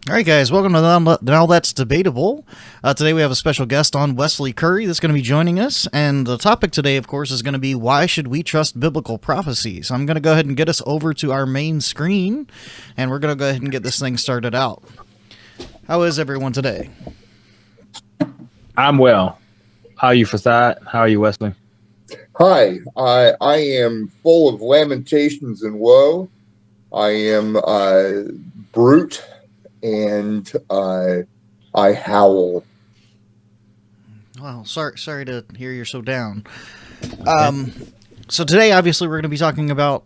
All right, guys, welcome to Now That's Debatable. Today we have a special guest on, Wesley Curry, that's going to be joining us. And the topic today, of course, is going to be why should we trust biblical prophecy? So I'm going to go ahead and get us over to our main screen, and we're going to go ahead and get this thing started out. How is everyone today? I'm well. How are you, Facade? How are you, Wesley? Hi, I am full of lamentations and woe. I am brute, and I howl. Well, sorry to hear you're so down. So today, obviously, we're going to be talking about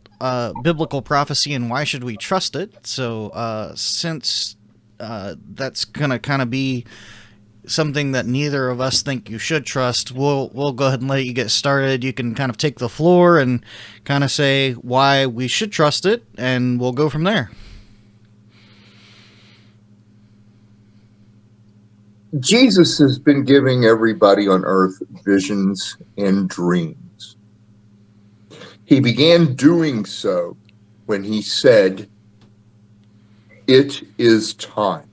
biblical prophecy and why should we trust it. So since that's going to kind of be something that neither of us think you should trust, we'll go ahead and let you get started. You can kind of take the floor and kind of say why we should trust it, and we'll go from there. Jesus has been giving everybody on earth visions and dreams. He began doing so when he said, "It is time."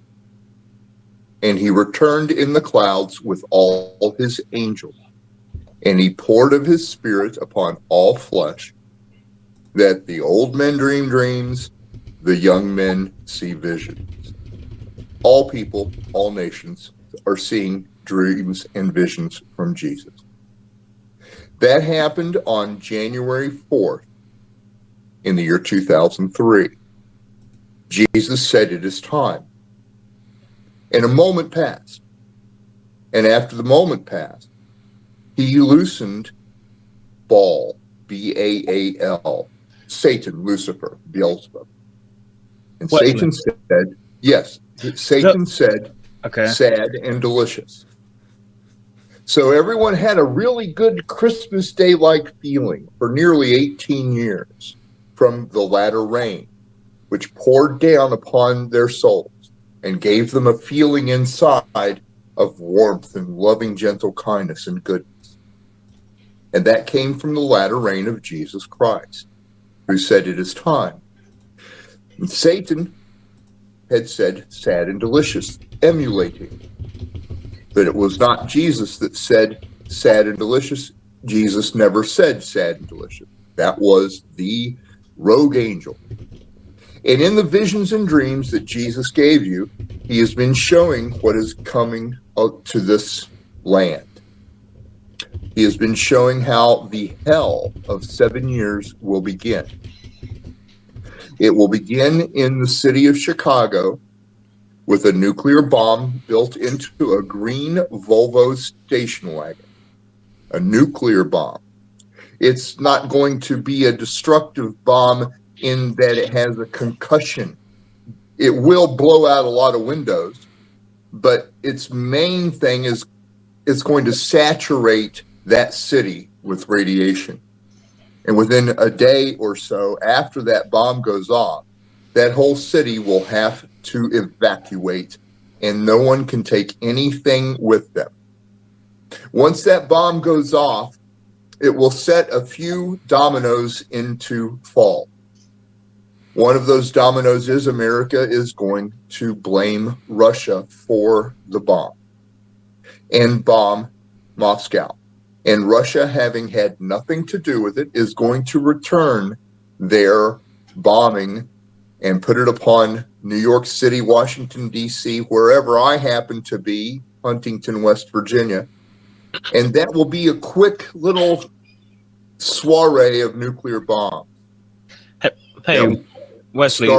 And he returned in the clouds with all his angels, and he poured of his spirit upon all flesh, that the old men dream dreams, the young men see visions. All people, all nations are seeing dreams and visions from Jesus. That happened on January 4th in the year 2003. Jesus said, "It is time." And a moment passed. And after the moment passed, he loosened Baal, B-A-A-L, Satan, Lucifer, Beelzebub. And What? Satan said, yes, Satan said, Okay. sad and delicious. So everyone had a really good Christmas Day-like feeling for nearly 18 years from the latter rain, which poured down upon their souls and gave them a feeling inside of warmth and loving, gentle kindness and goodness. And that came from the latter reign of Jesus Christ, who said, "It is time." And Satan had said, sad and delicious, emulating. But it was not Jesus that said, sad and delicious. Jesus never said sad and delicious. That was the rogue angel. And in the visions and dreams that Jesus gave you, he has been showing what is coming to this land. He has been showing how the hell of 7 years will begin. It will begin in the city of Chicago with a nuclear bomb built into a green Volvo station wagon. A nuclear bomb. It's not going to be a destructive bomb in that it has a concussion. It will blow out a lot of windows, but its main thing is it's going to saturate that city with radiation. And within a day or so after that bomb goes off, that whole city will have to evacuate, and no one can take anything with them. Once that bomb goes off, it will set a few dominoes into fall. One of those dominoes is America is going to blame Russia for the bomb and bomb Moscow. And Russia, having had nothing to do with it, is going to return their bombing and put it upon New York City, Washington, D.C., wherever I happen to be, Huntington, West Virginia. And that will be a quick little soiree of nuclear bombs. Hey, Wesley.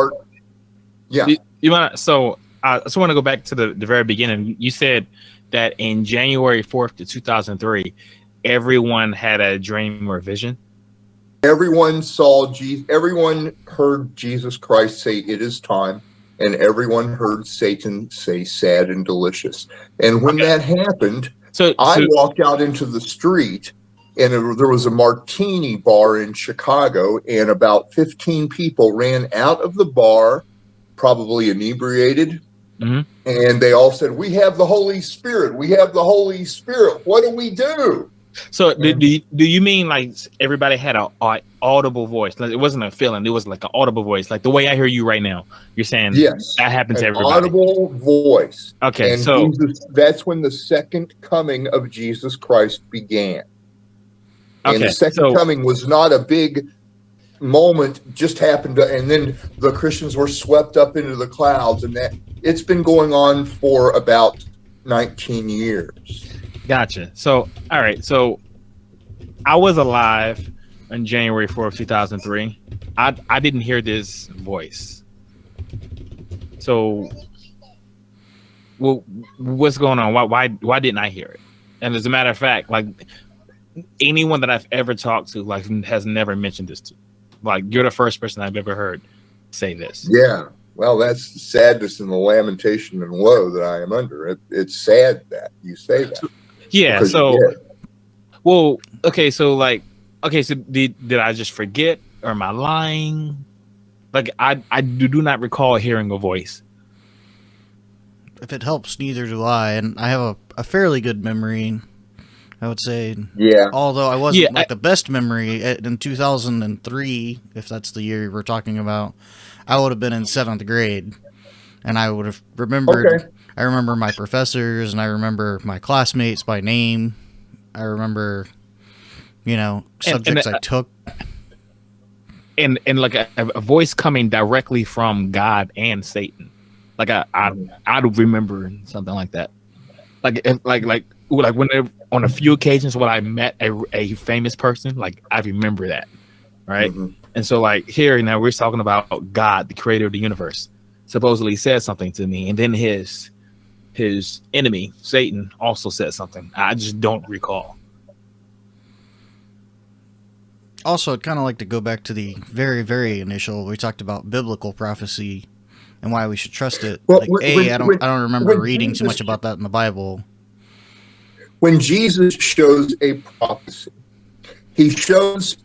Yeah. You want so I just want to go back to the very beginning. You said that in January 4th, 2003, everyone had a dream or vision. Everyone saw Jesus. Everyone heard Jesus Christ say, "It is time," and everyone heard Satan say, "sad and delicious." And when that happened, I walked out into the street, and there was a martini bar in Chicago, and about 15 people ran out of the bar, probably inebriated, and they all said, "We have the Holy Spirit. We have the Holy Spirit. What do we do?" So do you mean like everybody had a audible voice? Like, it wasn't a feeling; it was like an audible voice, like the way I hear you right now. You're saying Yes, that happened to an everybody. audible voice. Okay, and so that's when the second coming of Jesus Christ began. And the second coming was not a big moment, just happened to, and then the Christians were swept up into the clouds, and that it's been going on for about 19 years. Gotcha. So, all right. So, I was alive on January 4th, 2003. I didn't hear this voice. So, well, what's going on? Why didn't I hear it? And as a matter of fact, like anyone that I've ever talked to, like, has never mentioned this to. Like, you're the first person I've ever heard say this. Yeah. Well, that's the sadness and the lamentation and woe that I am under. It's sad that you say that. Yeah. So, well, okay. So, like, okay. So, did I just forget, or am I lying? Like, I do not recall hearing a voice. If it helps, neither do I. And I have a fairly good memory, I would say. Yeah. Although I wasn't the best memory in 2003, if that's the year we're talking about, I would have been in 7th grade, and I would have remembered. Okay. I remember my professors, and I remember my classmates by name. I remember, subjects I took. And like a voice coming directly from God and Satan. Like I'd remember something like that. Like when on a few occasions when I met a famous person, like I remember that, right? Mm-hmm. And so like here now we're talking about God, the creator of the universe, supposedly said something to me, and then his enemy Satan also said something. I just don't recall. Also, I'd kind of like to go back to the very, very initial. We talked about biblical prophecy and why we should trust it. Well, I don't remember reading too much about that in the Bible. When Jesus shows a prophecy, he shows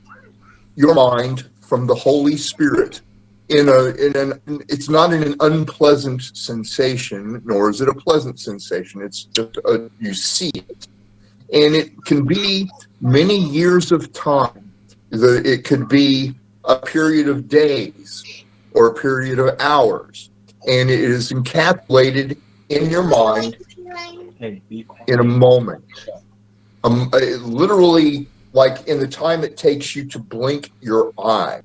your mind from the Holy Spirit it's not in an unpleasant sensation, nor is it a pleasant sensation. It's just you see it, and it can be many years of time. It could be a period of days or a period of hours, and it is encapsulated in your mind in a moment. Literally, like in the time it takes you to blink your eye,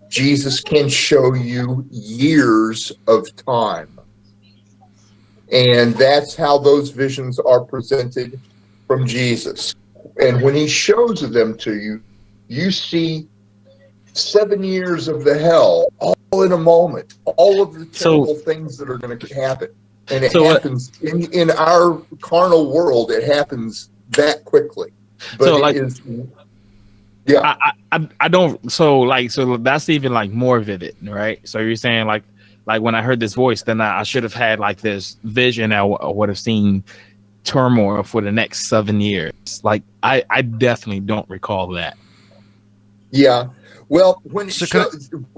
Jesus can show you years of time. And that's how those visions are presented from Jesus. And when he shows them to you, you see 7 years of the hell all in a moment, all of the terrible things that are going to happen. And it happens in our carnal world, it happens that quickly. But so like, yeah, I don't. So that's even like more vivid, right? So you're saying like when I heard this voice, then I should have had like this vision. I would have seen turmoil for the next 7 years. Like I definitely don't recall that. Yeah. Well,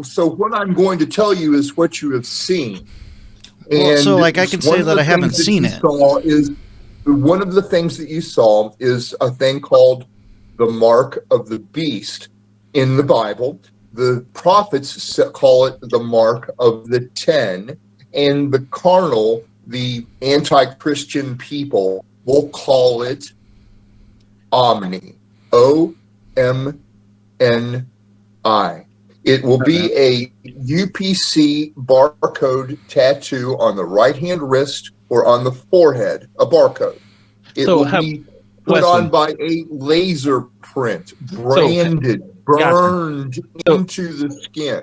so what I'm going to tell you is what you have seen. Well, so like I can say that I haven't seen it. One of the things that you saw is a thing called the mark of the beast in the Bible. The prophets call it the mark of the 10, and the carnal, the anti-Christian people will call it Omni. O-M-N-I. It will be a UPC barcode tattoo on the right-hand wrist or on the forehead, a barcode. It will be put on by a laser print, branded, burned into the skin.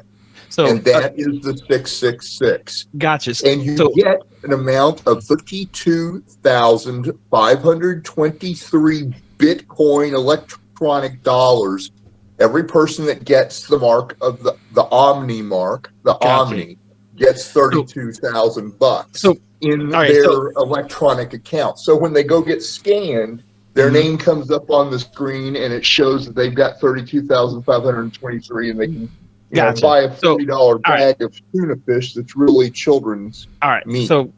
And that is the 666. Gotcha. And you get an amount of 52,523 Bitcoin electronic dollars. Every person that gets the mark of the Omni mark, Omni, gets $32,000 in their electronic account. So when they go get scanned, their name comes up on the screen and it shows that they've got 32,523, and they can buy a $40 bag of tuna fish that's really children's meat. So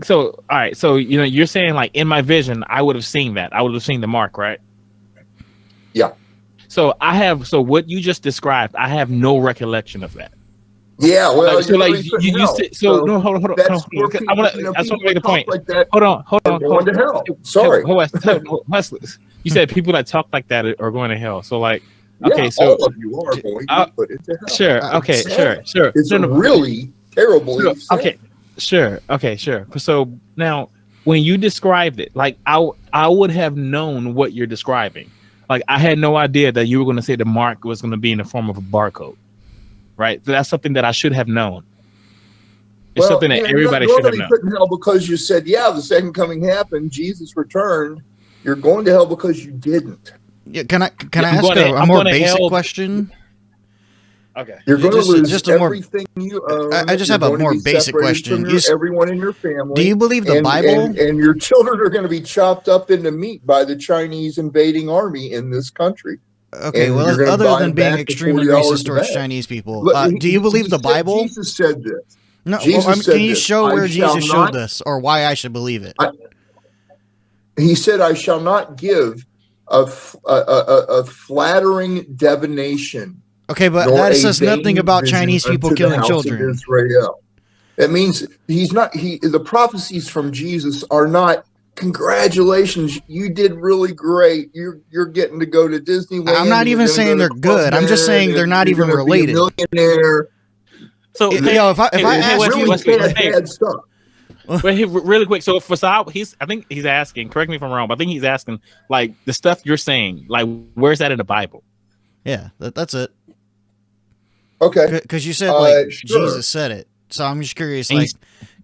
all right. So you're saying like in my vision, I would have seen that. I would have seen the mark, right? Yeah. So what you just described, I have no recollection of that. Yeah, well, Like, so like you said, so no, hold on. That's I want to make a point. like that Hold on. are going to hell. Sorry. Wesley, you said people that talk like that are going to hell. So like, Yeah, okay, so all of you are going to put it to hell. Sure. Okay. Sure. It's really terribly sad. Okay. Sure. So now, when you described it, like I would have known what you're describing. Like I had no idea that you were going to say the mark was going to be in the form of a barcode. Right, so that's something that I should have known. It's something that everybody should have known. You're put in hell because you said, "Yeah, the second coming happened. Jesus returned." You're going to hell because you didn't. Yeah, can I ask a more basic question? Okay, you're going to lose everything you own. I just have a more basic question. Everyone in your family. Do you believe the Bible? And your children are going to be chopped up into meat by the Chinese invading army in this country. Okay, well, other than being extremely racist towards Chinese people, do you believe the Bible? Jesus said this. No, can you show where Jesus showed this, or why I should believe it? He said, "I shall not give a flattering divination." Okay, but that says nothing about Chinese people killing children. Israel. That means he's not. The prophecies from Jesus are not. Congratulations, you did really great. You're getting to go to Disneyland. I'm not even saying they're good. I'm just saying they're not even related. Millionaire. So if I ask you, bad stuff. But really quick, so for Facade, I think he's asking. Correct me if I'm wrong, but I think he's asking like the stuff you're saying. Like, where's that in the Bible? Yeah, that's it. Okay, because you said like Jesus said it, so I'm just curious. Like,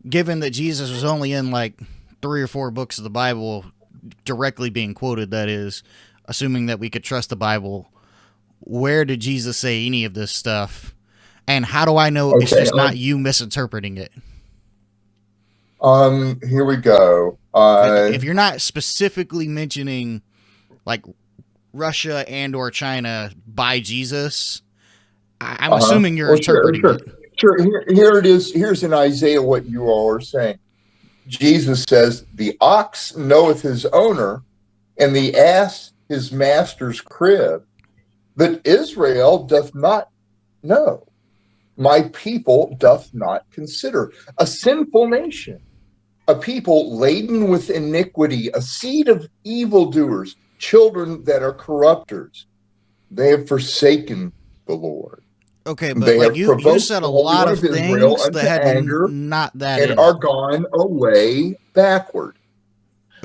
given that Jesus was only in like 3 or 4 books of the Bible directly being quoted, that is, assuming that we could trust the Bible, where did Jesus say any of this stuff? And how do I know it's just not you misinterpreting it? Here we go. If you're not specifically mentioning like Russia and or China by Jesus, I'm assuming you're interpreting it. Sure. Here it is. Here's in Isaiah what you all are saying. Jesus says, "The ox knoweth his owner, and the ass his master's crib. But Israel doth not know. My people doth not consider." A sinful nation, a people laden with iniquity, a seed of evildoers, children that are corrupters. They have forsaken the Lord. Okay, but like you said a lot of things that had not that and are gone away backward.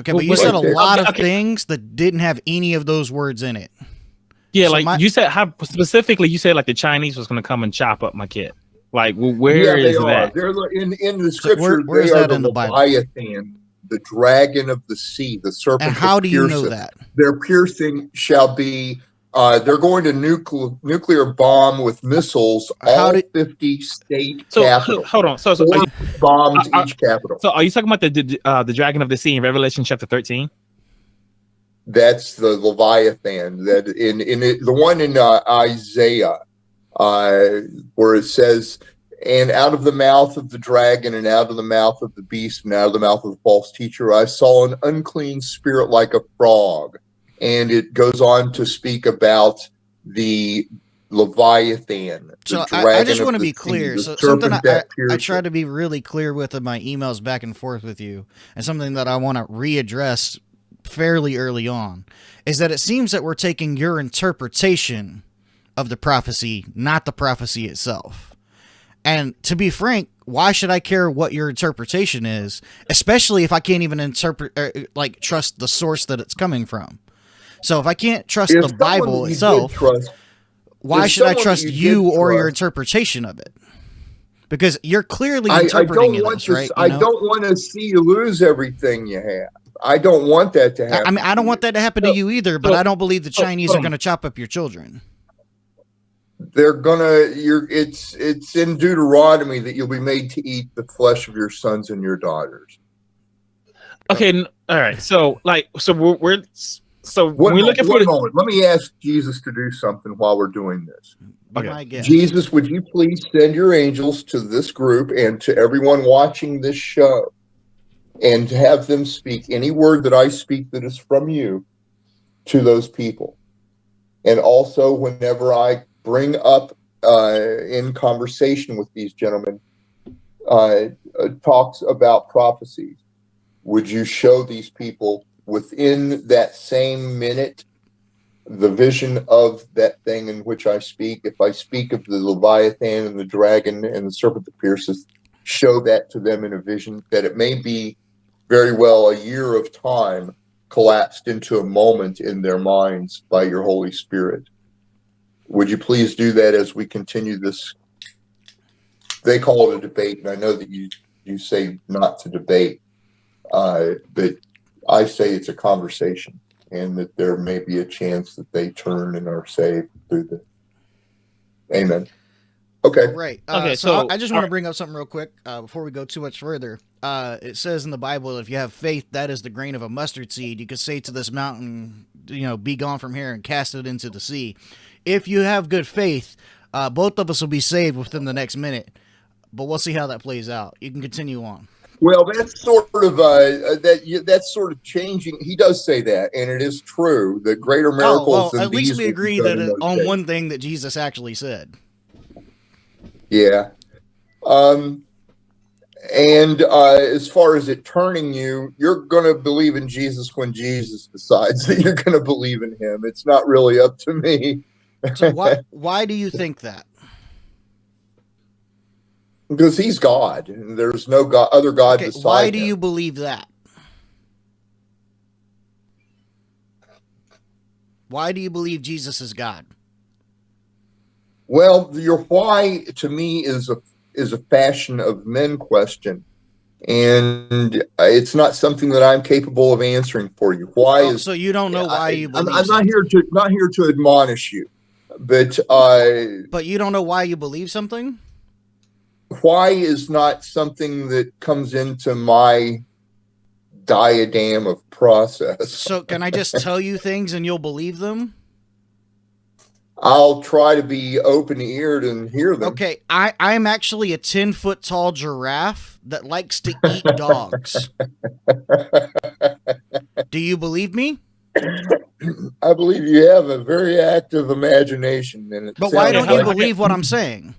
Okay, but you said a lot of things that didn't have any of those words in it. Yeah, so like you said, how specifically you said like the Chinese was going to come and chop up my kid. Like, where is that? They're in the scripture. So where's that in the Bible? Leviathan, the dragon of the sea, the serpent. And how do you know that? Their piercing shall be. They're going to nuclear bomb with missiles all 50 state capitals. Hold on. So bombs each capital. So are you talking about the dragon of the sea in Revelation chapter 13? That's the Leviathan. That in the one in Isaiah, where it says, "And out of the mouth of the dragon, and out of the mouth of the beast, and out of the mouth of the false teacher, I saw an unclean spirit like a frog." And it goes on to speak about the Leviathan. So I just want to be clear. So something I try to be really clear with in my emails back and forth with you, and something that I want to readdress fairly early on, is that it seems that we're taking your interpretation of the prophecy, not the prophecy itself. And to be frank, why should I care what your interpretation is, especially if I can't even trust the source that it's coming from? So if I can't trust the Bible itself, why should I trust you or your interpretation of it? Because you're clearly interpreting it, right? I don't want to see you lose everything you have. I don't want that to happen. I mean, I don't want that to happen to you either, but I don't believe the Chinese are going to chop up your children. They're gonna. It's in Deuteronomy that you'll be made to eat the flesh of your sons and your daughters. Okay, all right. So we're when we're looking for one moment. Let me ask Jesus to do something while we're doing this. Okay. Jesus, would you please send your angels to this group and to everyone watching this show, and have them speak any word that I speak that is from you to those people? and also whenever I bring up in conversation with these gentlemen talks about prophecies, would you show these people within that same minute the vision of that thing in which I speak? If I speak of the Leviathan and the dragon and the serpent that pierces, show that to them in a vision, that it may be very well a year of time collapsed into a moment in their minds by your Holy Spirit. Would you please do that as we continue this? They call it a debate, and I know that you say not to debate, but I say it's a conversation, and that there may be a chance that they turn and are saved through the. Amen. Okay. Right. Okay, So I just want to bring up something real quick before we go too much further. It says in the Bible, if you have faith, that is the grain of a mustard seed. You could say to this mountain, be gone from here and cast it into the sea. If you have good faith, both of us will be saved within the next minute. But we'll see how that plays out. You can continue on. Well, that's sort of that's sort of changing. He does say that, and it is true. The greater miracles than at least these we will agree be done that in those on days. one thing that Jesus actually said. Yeah. And as far as it turning you, you're going to believe in Jesus when Jesus decides that you're going to believe in him. It's not really up to me. So why do you think that? Because he's God, and there's no God, other God beside why do him. you believe that? Why do you believe Jesus is God? Well, your why to me is a fashion of men question, and it's not something that I'm capable of answering for you. Why is so you don't know why you believe? I'm not here to admonish you, but you don't know why you believe something. Why is not something that comes into my diadem of process. So can I just tell you things and you'll believe them? I'll try to be open-eared and hear them. Okay, I'm actually a 10-foot tall giraffe that likes to eat dogs. Do you believe me? I believe you have a very active imagination. But why don't you believe what I'm saying?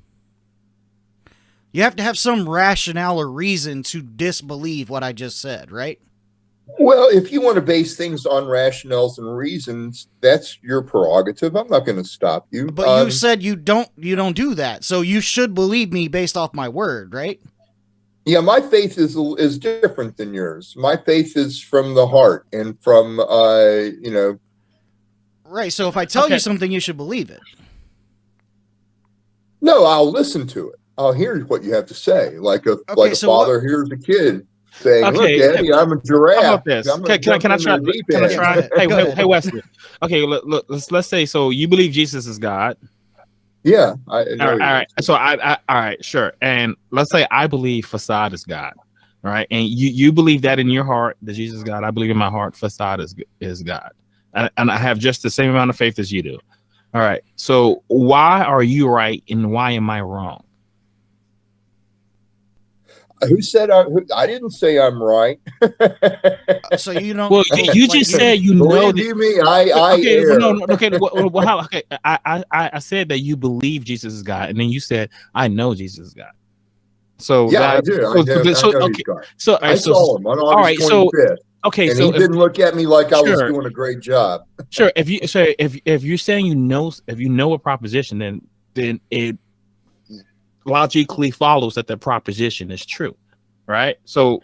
You have to have some rationale or reason to disbelieve what I just said, right? Well, if you want to base things on rationales and reasons, that's your prerogative. I'm not going to stop you. But you said you don't do that, so you should believe me based off my word, right? Yeah, my faith is different than yours. My faith is from the heart and from Right. So if I tell you something, you should believe it. No, I'll listen to it. I'll hear what you have to say, like a father hears a kid saying, "Look, Daddy, I'm a giraffe." How about this? Can I try? Can I try? Hey, Wesley. Okay, let's say so. You believe Jesus is God? Yeah. All right. So all right, sure. And let's say I believe Facade is God, right? And you believe that in your heart that Jesus is God. I believe in my heart Facade is God, and I have just the same amount of faith as you do. All right. So why are you right and why am I wrong? Who said I didn't say I'm right. So you don't. Well, you just said you know. Believe me, I okay. err. No. Okay. Well, how? Okay. I said that you believe Jesus is God, and then you said I know Jesus is God. So yeah, I do. I know he's God. So I saw him on August 25th. Okay. And so he didn't look at me like I was doing a great job. Sure. If you're saying if you know a proposition, then it logically follows that the proposition is true, right? So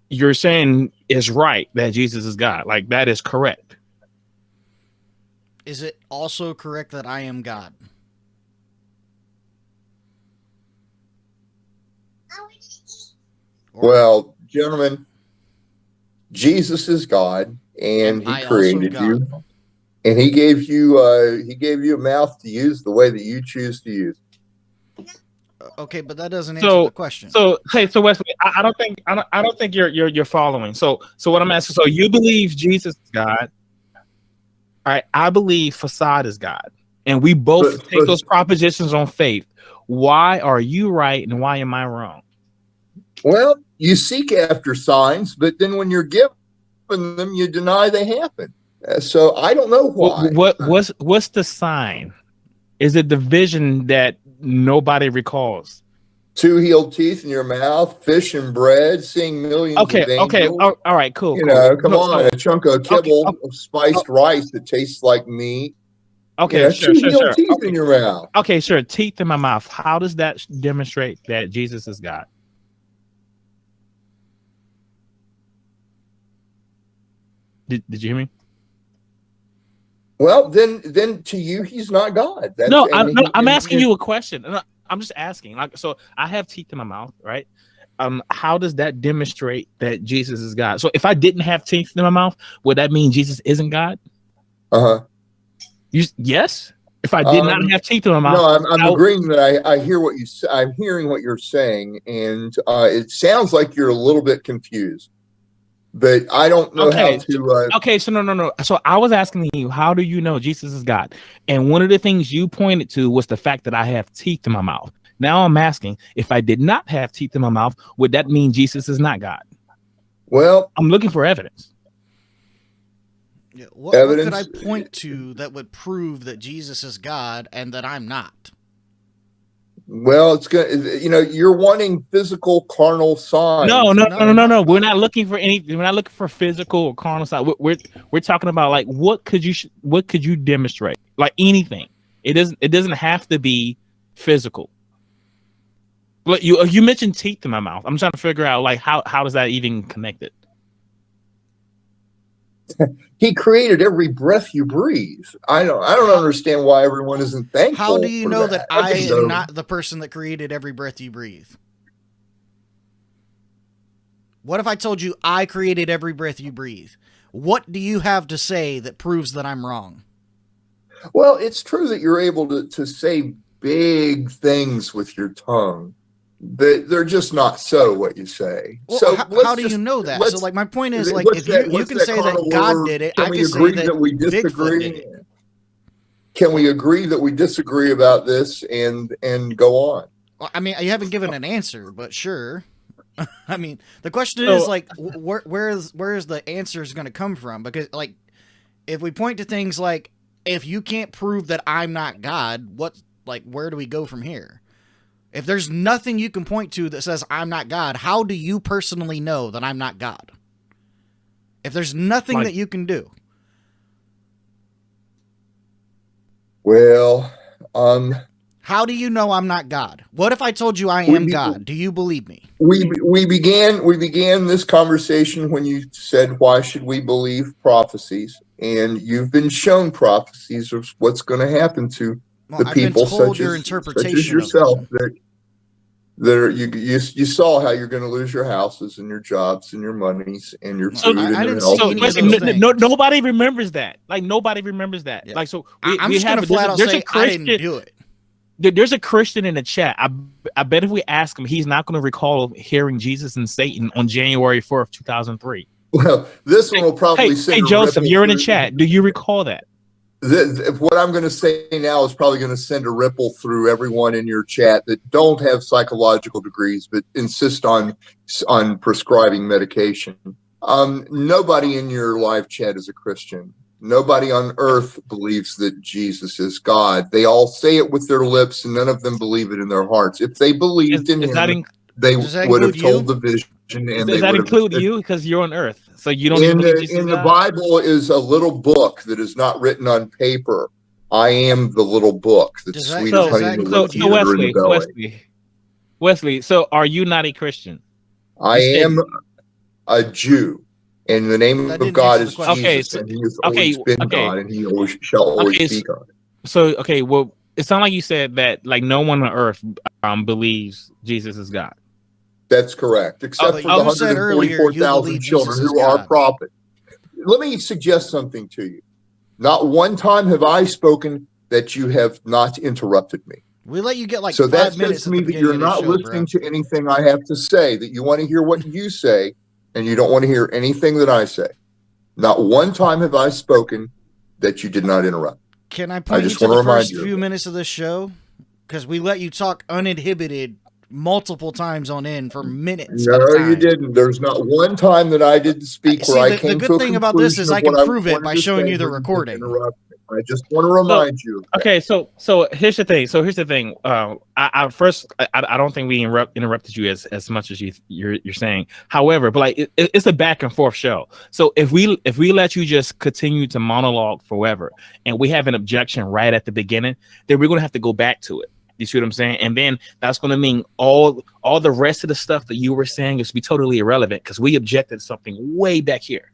you're saying it's right that Jesus is God. Like that is correct. Is it also correct that I am God? Well, gentlemen, Jesus is God, and he created you, and he gave you a mouth to use the way that you choose to use. Okay, but that doesn't answer the question. So Wesley, I don't think you're following. So what I'm asking, so you believe Jesus is God. All right, I believe Facade is God. And we both take those propositions on faith. Why are you right and why am I wrong? Well, you seek after signs, but then when you're given them, you deny they happen. So I don't know why. What's the sign? Is it the vision that nobody recalls? 2 healed teeth in your mouth, fish and bread, seeing millions of angels. Okay. All right, cool. Come on, a chunk of kibble of spiced rice that tastes like meat. Okay, sure. 2 healed teeth in your mouth. Okay, sure. Teeth in my mouth. How does that demonstrate that Jesus is God? Did you hear me? Well, then to you, he's not God. I'm asking you a question. I'm just asking. Like, so I have teeth in my mouth, right? How does that demonstrate that Jesus is God? So if I didn't have teeth in my mouth, would that mean Jesus isn't God? Yes. If I did not have teeth in my mouth, no, I'm agreeing that I hear what you. I'm hearing what you're saying, and it sounds like you're a little bit confused. But I don't know how to. Okay, so no. So I was asking you, how do you know Jesus is God? And one of the things you pointed to was the fact that I have teeth in my mouth. Now I'm asking, if I did not have teeth in my mouth, would that mean Jesus is not God? Well, I'm looking for evidence. Yeah, what could I point to that would prove that Jesus is God and that I'm not? Well, it's good. You're wanting physical, carnal signs. No. We're not looking for anything. We're not looking for physical or carnal signs. We're talking about like what could you demonstrate? Like anything. It doesn't have to be physical. But you mentioned teeth in my mouth. I'm trying to figure out like how does that even connect it? He created every breath you breathe. I don't understand why everyone isn't thankful. How do you know that I am not the person that created every breath you breathe? What if I told you I created every breath you breathe? What do you have to say that proves that I'm wrong? Well, it's true that you're able to say big things with your tongue. They're just not so what you say. Well, so how do you know that? So, like, my point is, like, if you can say that God did it, I can say that we disagree. Bigfoot did it. Can we agree that we disagree about this and go on? Well, I mean, you haven't given an answer, but sure. I mean, the question is like, where is the answers going to come from? Because, like, if we point to things like, if you can't prove that I'm not God, where do we go from here? If there's nothing you can point to that says I'm not God, how do you personally know that I'm not God? If there's nothing that you can do. Well, how do you know I'm not God? What if I told you I am God? Do you believe me? We began this conversation when you said, why should we believe prophecies? And you've been shown prophecies of what's going to happen to the people such as yourself you saw how you're going to lose your houses and your jobs and your monies and your food and your health. Nobody remembers that. Like nobody remembers that. Yeah. Like so, I'm just going to flat out say I didn't do it. There's a Christian in the chat. I bet if we ask him, he's not going to recall hearing Jesus and Satan on January 4th, 2003. Well, this one will probably say, "Hey Joseph, you're in the chat. Do you recall that?" What I'm going to say now is probably going to send a ripple through everyone in your chat that don't have psychological degrees but insist on prescribing medication. Nobody in your live chat is a Christian. Nobody on earth believes that Jesus is God. They all say it with their lips, and none of them believe it in their hearts. If they believed in him, they would have told the vision. And does that include you? Because you're on earth, so you don't. In the Bible is a little book that is not written on paper. I am the little book that's sweet as honey. So Wesley, so are you not a Christian? I am a Jew, and the name of God is Jesus, and He has always been God, and He shall always be God. So, well, it sounds like you said that like no one on earth believes Jesus is God. That's correct, except for the 144,000 children who are prophets. Let me suggest something to you. Not one time have I spoken that you have not interrupted me. We let you get like so 5 minutes. So that says to me that you're not listening to anything I have to say, that you want to hear what you say, and you don't want to hear anything that I say. Not one time have I spoken that you did not interrupt. Can I point you to the first few minutes of this show? Because we let you talk uninhibited multiple times on end for minutes at a No, time. you didn't. There's not one time that I didn't speak See, where I the came good to a thing about this conclusion is of I can what prove it wanted by to showing say you the when didn't recording. interrupt me. I just want to remind you of that. Okay, so here's the thing. I don't think we interrupted you as much as you're saying. However, but like it's a back and forth show. So if we let you just continue to monologue forever, and we have an objection right at the beginning, then we're gonna have to go back to it. You see what I'm saying? And then that's going to mean all the rest of the stuff that you were saying is to be totally irrelevant because we objected to something way back here.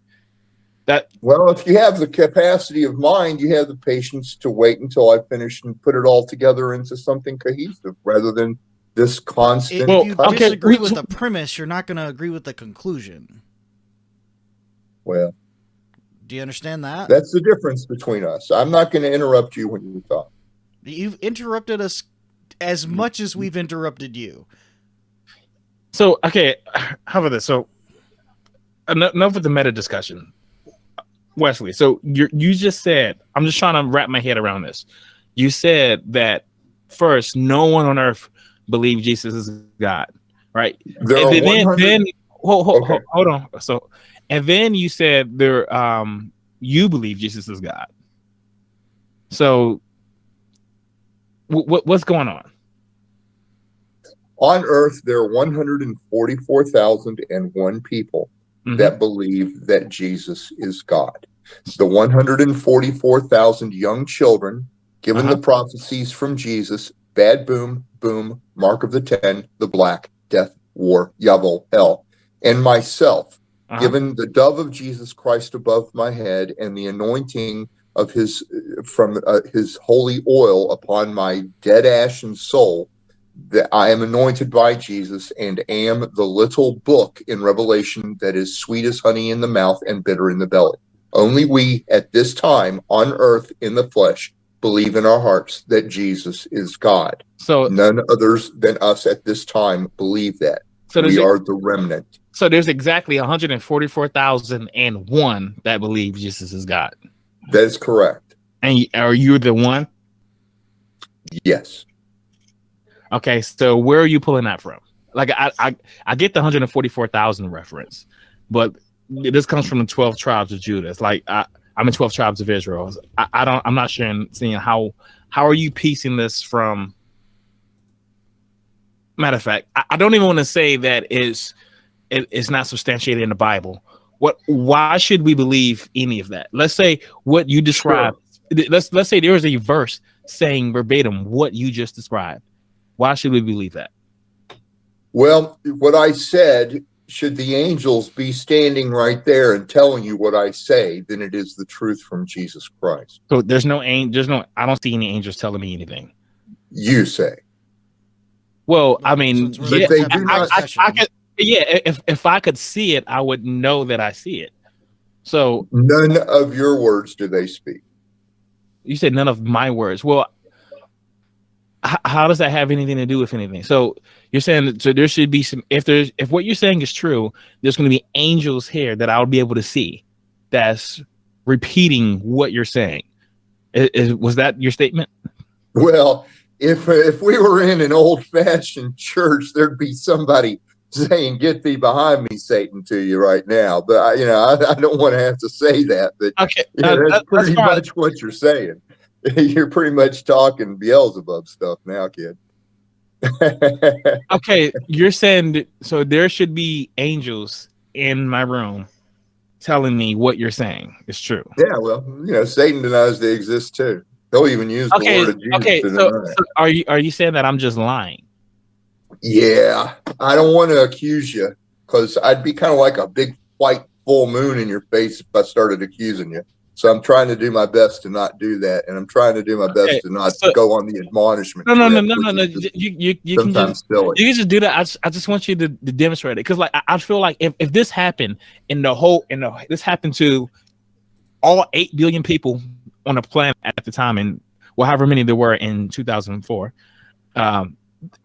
Well, if you have the capacity of mind, you have the patience to wait until I finish and put it all together into something cohesive rather than this constant. If you disagree with the premise, you're not going to agree with the conclusion. Well, do you understand that? That's the difference between us. I'm not going to interrupt you when you talk. You've interrupted us as much as we've interrupted you. So, okay, how about this? So, enough with the meta discussion. Wesley, so you just said, I'm just trying to wrap my head around this. You said that first, no one on earth believed Jesus is God, right? There and are then hold on. So, and then you said you believe Jesus is God. So, what's going on? On earth, there are 144,001 people that believe that Jesus is God. The 144,000 young children, given the prophecies from Jesus, bad boom, boom, mark of the 10, the black, death, war, Yavel, hell, and myself, given the dove of Jesus Christ above my head and the anointing of his holy oil upon my dead ashen soul, that I am anointed by Jesus and am the little book in Revelation that is sweet as honey in the mouth and bitter in the belly. Only we at this time on earth in the flesh believe in our hearts that Jesus is God. So none others than us at this time believe that. So we are the remnant. So there's exactly 144,001 that believe Jesus is God. That is correct. And are you the one? Yes. Okay, so where are you pulling that from? Like I get the 144,000 reference, but this comes from the 12 tribes of Judah. It's like I'm in 12 tribes of Israel. I'm not sure seeing how are you piecing this from. Matter of fact, I don't even want to say that it's not substantiated in the Bible. Why should we believe any of that? Let's say what you described. Sure. Let's say there is a verse saying verbatim what you just described. Why should we believe that? Well, what I said, should the angels be standing right there and telling you what I say, then it is the truth from Jesus Christ. So I don't see any angels telling me anything. You say. Well, I mean, so yeah, they do not. I could, yeah, if I could see it, I would know that I see it. So none of your words do they speak. You said none of my words. Well, how does that have anything to do with anything? So you're saying so there should be some. If what you're saying is true, there's going to be angels here that I'll be able to see. That's repeating what you're saying. Was that your statement? Well, if we were in an old-fashioned church, there'd be somebody saying, "Get thee behind me, Satan," to you right now. But I don't want to have to say that. But okay, that's pretty much what you're saying. You're pretty much talking Beelzebub stuff now, kid. Okay, you're saying so there should be angels in my room telling me what you're saying is true. Yeah, well, Satan denies they exist too. They'll even use the word of Jesus to deny it. So are you saying that I'm just lying? Yeah, I don't want to accuse you because I'd be kind of like a big white full moon in your face if I started accusing you. So I'm trying to do my best to not do that, and I'm trying to do my best to not go on the admonishment. No. You can just do that. I just want you to demonstrate it because, like, I feel like if this happened this happened to all 8 billion people on the planet at the time, and however many there were in 2004, I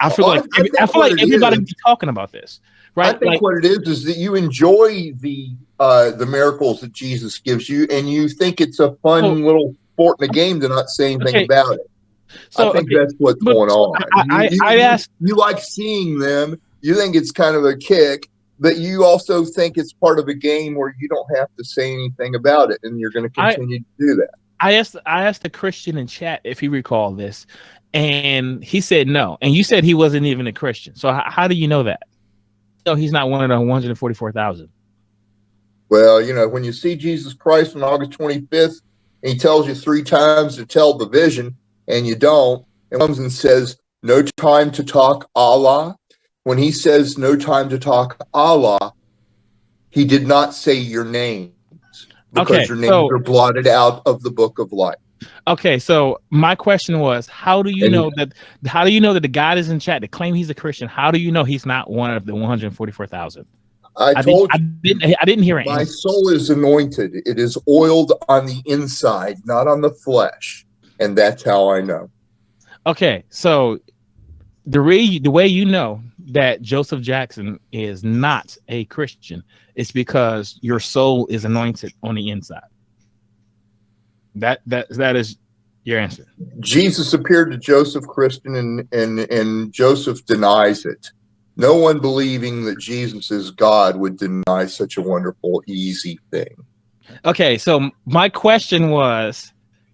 feel like everybody would be talking about this. Right? I think what it is that you enjoy the miracles that Jesus gives you, and you think it's a fun little sport in the game to not say anything about it. So I think okay, that's what's but going on. I asked. You like seeing them. You think it's kind of a kick, but you also think it's part of a game where you don't have to say anything about it, and you're going to continue to do that. I asked a Christian in chat if he recalled this, and he said no. And you said he wasn't even a Christian. So how do you know that? No, he's not one of the 144,000. Well, when you see Jesus Christ on August 25th, and he tells you 3 times to tell the vision, and you don't, and comes and says, no time to talk Allah. When he says no time to talk Allah, he did not say your names, because your names are blotted out of the book of life. Okay, so my question was, how do you know that the guy is in chat to claim he's a Christian? How do you know he's not one of the 144,000? I told you. I didn't hear it. My soul is anointed. It is oiled on the inside, not on the flesh. And that's how I know. Okay, so the way you know that Joseph Jackson is not a Christian is because your soul is anointed on the inside. That is your answer. Jesus appeared to Joseph Christian, and Joseph denies it. No one believing that Jesus is God would deny such a wonderful, easy thing. Okay, so my question was,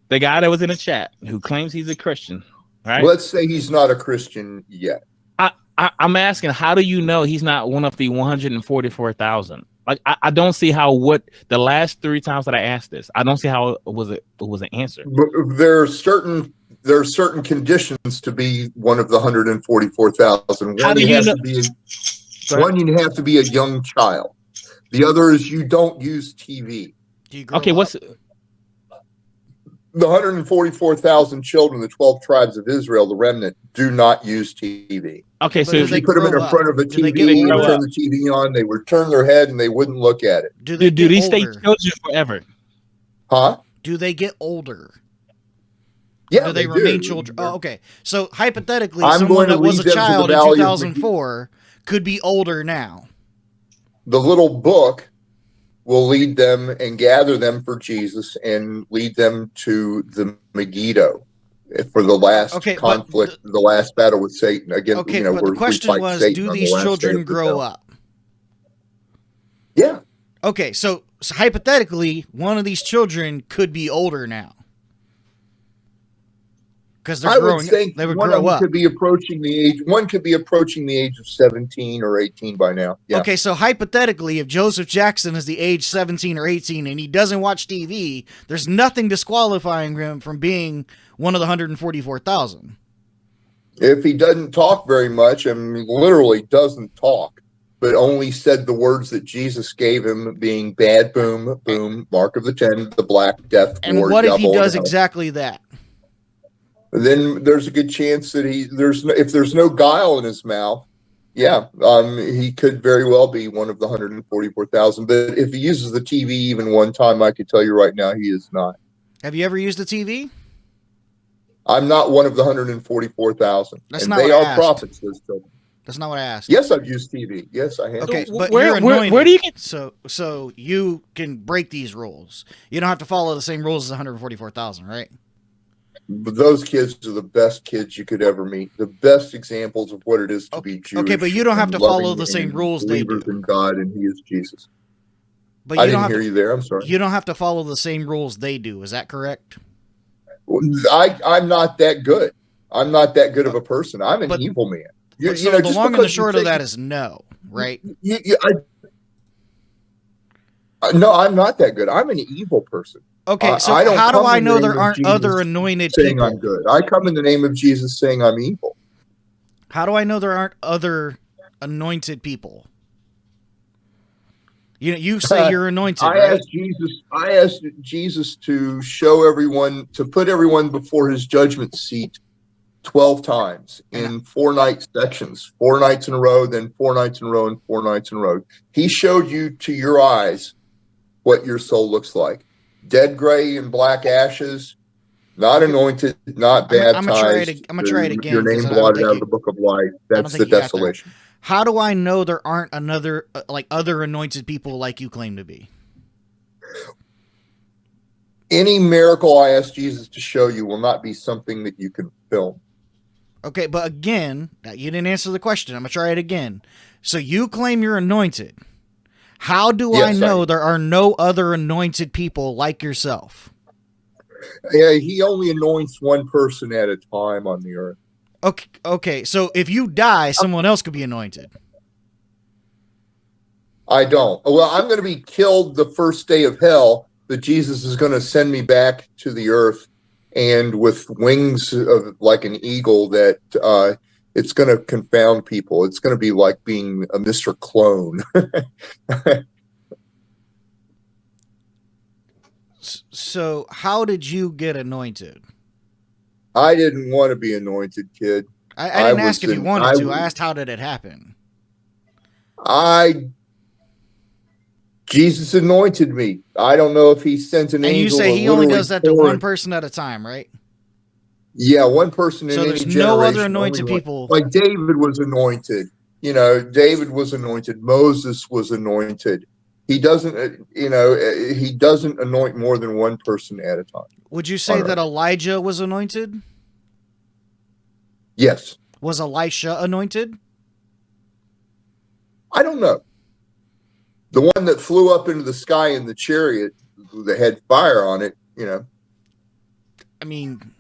the guy that was in the chat who claims he's a Christian, right? Let's say he's not a Christian yet. I'm asking, how do you know he's not one of the 144,000? Like, I don't see how the last 3 times that I asked this, I don't see how it was an answer. There are certain conditions to be one of the 144,000. One, you have to be a young child. The other is you don't use TV. What's the 144,000 children, the 12 tribes of Israel, the remnant, do not use TV. Okay, so if you put them in front of a TV and turn the TV on, they would turn their head and they wouldn't look at it. Do these stay children forever? Huh? Do they get older? Yeah, do they remain children? Oh, okay. So hypothetically, I'm someone that was lead a them to child the in valley of 2004 could be older now. The little book will lead them and gather them for Jesus and lead them to the Megiddo for the last conflict, the last battle with Satan. Again, but the question was, do these children grow up? Yeah. Okay, so hypothetically, one of these children could be older now. Because they're growing. I would think they would one grow of them up. could be approaching the age. One could be approaching the age of 17 or 18 by now. Yeah. Okay, so hypothetically, if Joseph Jackson is the age 17 or 18 and he doesn't watch TV, there's nothing disqualifying him from being one of the 144,000. If he doesn't talk very much, and literally doesn't talk, but only said the words that Jesus gave him, being bad, boom, boom, mark of the 10, the black death. And what if he does exactly that? Then there's a good chance that if there's no guile in his mouth, he could very well be one of the 144,000. But if he uses the TV even one time, I could tell you right now, he is not. Have you ever used the TV? I'm not one of the 144,000. That's and not they what I are asked. prophets, those children. That's not what I asked. Yes, I've used TV. Yes, I have. Okay, but where do you get so you can break these rules. You don't have to follow the same rules as 144,000, right? But those kids are the best kids you could ever meet. The best examples of what it is to be Jewish. Okay, but you don't have to follow the same rules they do. In God, and He is Jesus. But I didn't hear you there. I'm sorry. You don't have to follow the same rules they do. Is that correct? I'm not that good. I'm not that good of a person. I'm an evil man. So the long and the short of that is no, right? No, I'm not that good. I'm an evil person. Okay, so how do I know there aren't other anointed saying people? I'm good. I come in the name of Jesus saying I'm evil. How do I know there aren't other anointed people? You say you're anointed. I asked Jesus to show everyone, to put everyone before His judgment seat 12 times in 4 night sections, 4 nights in a row, then 4 nights in a row, and 4 nights in a row. He showed you to your eyes what your soul looks like. Dead gray and black ashes, not anointed, not baptized. I'm gonna try it again. Your name blotted out of the book of life. That's the desolation. How do I know there aren't other anointed people like you claim to be? Any miracle I ask Jesus to show you will not be something that you can film. Okay, but again, you didn't answer the question. I'm going to try it again. So you claim you're anointed. How do I Yes, know there are no other anointed people like yourself? Yeah, he only anoints one person at a time on the earth. Okay, so if you die, someone else could be anointed. I don't. Well, I'm going to be killed the first day of hell, but Jesus is going to send me back to the earth, and with wings of like an eagle, that it's going to confound people. It's going to be like being a Mr. Clone. So how did you get anointed? I didn't want to be anointed, kid. I didn't ask if you wanted to. I asked how did it happen? Jesus anointed me. I don't know if he sent an angel. And you say he only does that to one person at a time, right? Yeah, one person in so any there's generation. No other anointed people. Like David was anointed. David was anointed. Moses was anointed. He doesn't, he doesn't anoint more than one person at a time. Would you say that Elijah was anointed? Yes. Was Elisha anointed? I don't know. The one that flew up into the sky in the chariot that had fire on it, I mean,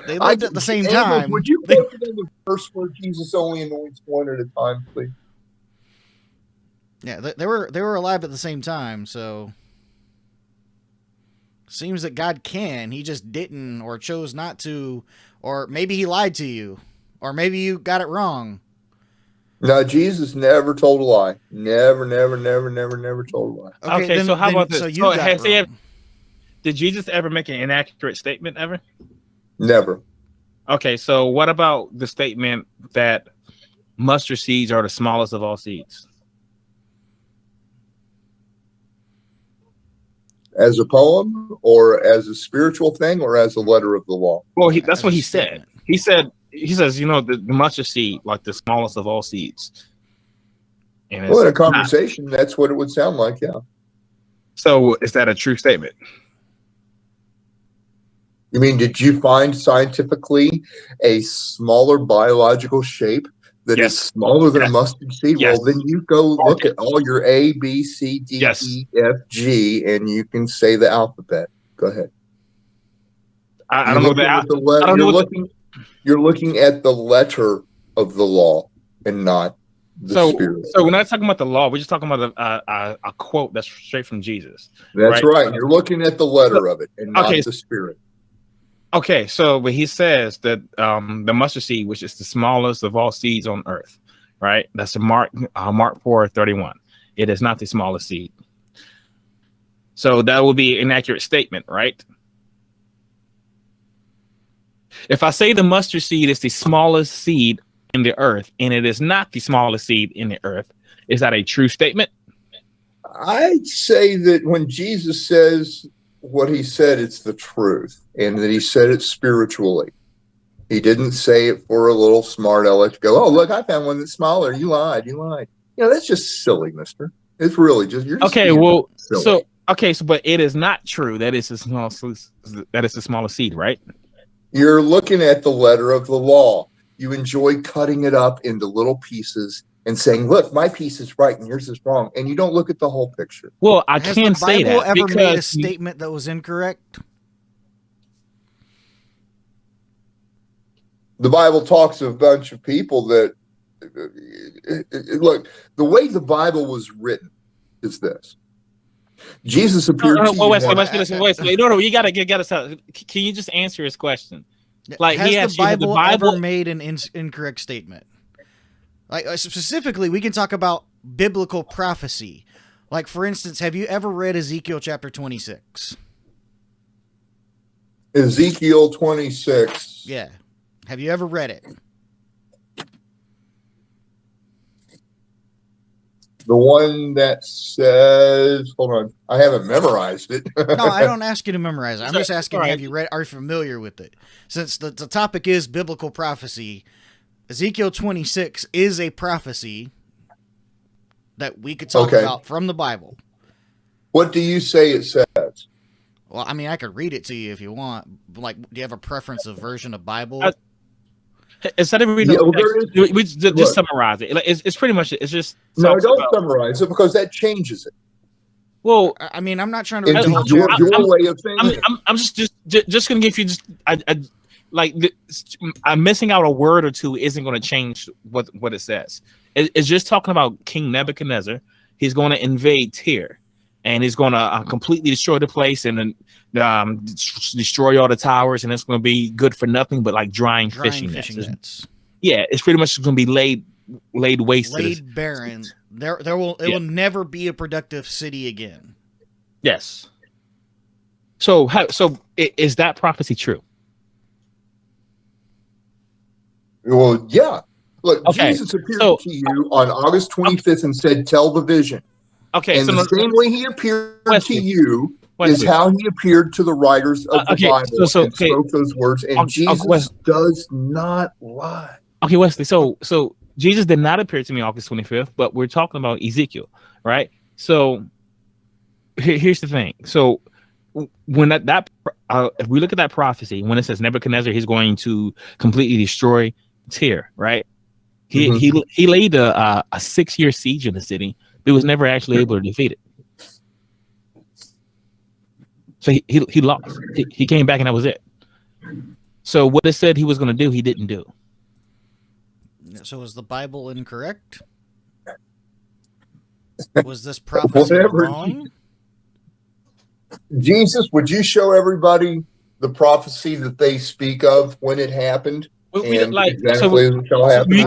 they lived at the same time. Would you go to the verse where Jesus only anoints one at a time, please? Yeah, they were alive at the same time, so seems that God can. He just didn't, or chose not to, or maybe he lied to you, or maybe you got it wrong. No, Jesus never told a lie. Never told a lie. Okay, so how about this? So you got it wrong. Did Jesus ever make an inaccurate statement ever? Never. Okay, so what about the statement that mustard seeds are the smallest of all seeds? As a poem, or as a spiritual thing, or as a letter of the law? Well, that's what he said. He says, the mustard seed, like the smallest of all seeds. And well, in a conversation, that's what it would sound like, yeah. So is that a true statement? You mean, did you find scientifically a smaller biological shape that is smaller than a mustard seed? Yes. Well, then you go look at all your A, B, C, D, E, F, G, and you can say the alphabet. Go ahead. I don't know that. You're looking at the letter of the law and not the spirit. So we're not talking about the law. We're just talking about a quote that's straight from Jesus. That's right. You're looking at the letter of it and not the spirit. Okay, so but he says that the mustard seed, which is the smallest of all seeds on earth, right? That's Mark 4:31. It is not the smallest seed. So that would be an inaccurate statement, right? If I say the mustard seed is the smallest seed in the earth, and it is not the smallest seed in the earth, is that a true statement? I'd say that when Jesus says what he said, it's the truth, and that he said it spiritually. He didn't say it for a little smart aleck to go, oh, look, I found one that's smaller. You lied. That's just silly, mister. It's really just, you're just silly. But it is not true that it's the smallest seed, right? You're looking at the letter of the law. You enjoy cutting it up into little pieces and saying, look, my piece is right and yours is wrong. And you don't look at the whole picture. Well, I can't say that. Has the Bible ever made a statement that was incorrect? The Bible talks of a bunch of people that, look, the way the Bible was written is this. Jesus appeared to you. Wait, no, you gotta stop. Can you just answer his question? Like, has the Bible ever made an incorrect statement? Like, specifically, we can talk about biblical prophecy. Like, for instance, have you ever read Ezekiel chapter 26? Ezekiel 26. Yeah. Have you ever read it? The one that says, hold on, I haven't memorized it. No, I don't ask you to memorize it. I'm just asking, have you read? Are you familiar with it? Since the topic is biblical prophecy, Ezekiel 26 is a prophecy that we could talk about from the Bible. What do you say it says? Well, I mean, I could read it to you if you want. Like, do you have a preference of version of Bible? Instead of reading, we just summarize it. Like, it's pretty much it's just no. Don't summarize it because that changes it. Well, I mean, I'm not trying to read the whole your chapter. way of thinking. I'm just gonna give you I'm missing out a word or two isn't going to change what it says. It's just talking about King Nebuchadnezzar. He's going to invade Tyre, and he's going to completely destroy the place and destroy all the towers, and it's going to be good for nothing but like drying fishing nets. Yeah, it's pretty much going to be laid waste, laid barren. It will never be a productive city again. Yes. So is that prophecy true? Well, yeah. Look, Jesus appeared to you on August 25th and said, "Tell the vision." Okay, and the same way he appeared to you is how he appeared to the writers of the Bible and spoke those words. And Jesus does not lie. Okay, Wesley. So Jesus did not appear to me August 25th, but we're talking about Ezekiel, right? So here's the thing. So when if we look at that prophecy, when it says Nebuchadnezzar, he's going to completely destroy Tyre, right? He laid a 6-year siege in the city, but was never actually able to defeat it. So he lost. He came back and that was it. So what it said he was going to do, he didn't do. So is the Bible incorrect? Was this prophecy wrong? Jesus, would you show everybody the prophecy that they speak of when it happened? You can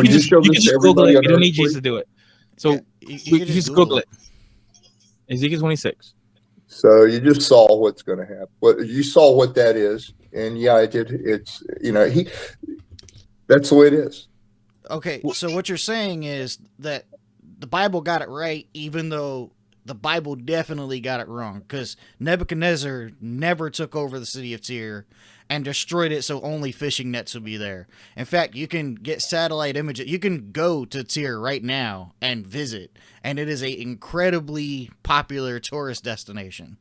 just Google it. You don't need Jesus to do it. So you just Google it. Ezekiel 26. So you just saw what's going to happen. You saw what that is, and yeah, it did. It's that's the way it is. Okay, so what you're saying is that the Bible got it right, even though the Bible definitely got it wrong, because Nebuchadnezzar never took over the city of Tyre and destroyed it so only fishing nets would be there. In fact, you can get satellite images. You can go to Tyre right now and visit, and it is an incredibly popular tourist destination.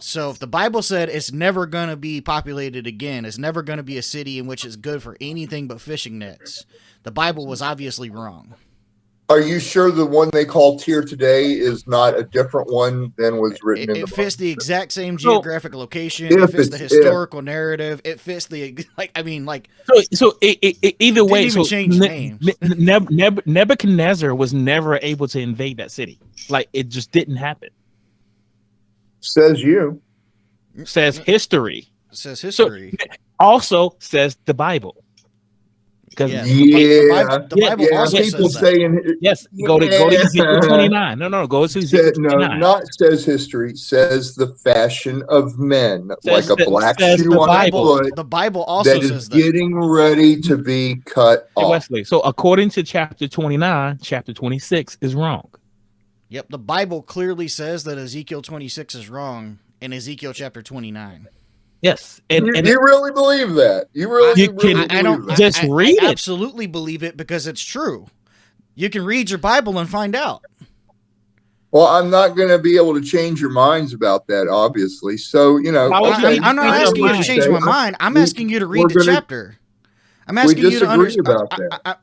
So if the Bible said it's never going to be populated again, it's never going to be a city in which it's good for anything but fishing nets, the Bible was obviously wrong. Are you sure the one they call Tyre today is not a different one than was written in the book? It fits the exact same geographic location. It fits the historical narrative. It fits the either way. Didn't even change names. Nebuchadnezzar was never able to invade that city. Like, it just didn't happen. Says you. Says history. Says history. So, also says the Bible. The Bible also says that. Yes, go to Ezekiel 29. No, go to Ezekiel 29. Not says history, says the fashion of men, like a black shoe on a foot. The Bible also says that. Getting ready to be cut off. Wesley, so according to chapter 29, chapter 26 is wrong. Yep, the Bible clearly says that Ezekiel 26 is wrong in Ezekiel chapter 29. Yes, and you really believe that? You really believe that? Read it. I absolutely believe it because it's true. You can read your Bible and find out. Well, I'm not going to be able to change your minds about that, obviously. So, I'm not asking you to change my mind. I'm asking you to read the chapter. I'm asking you to understand about that.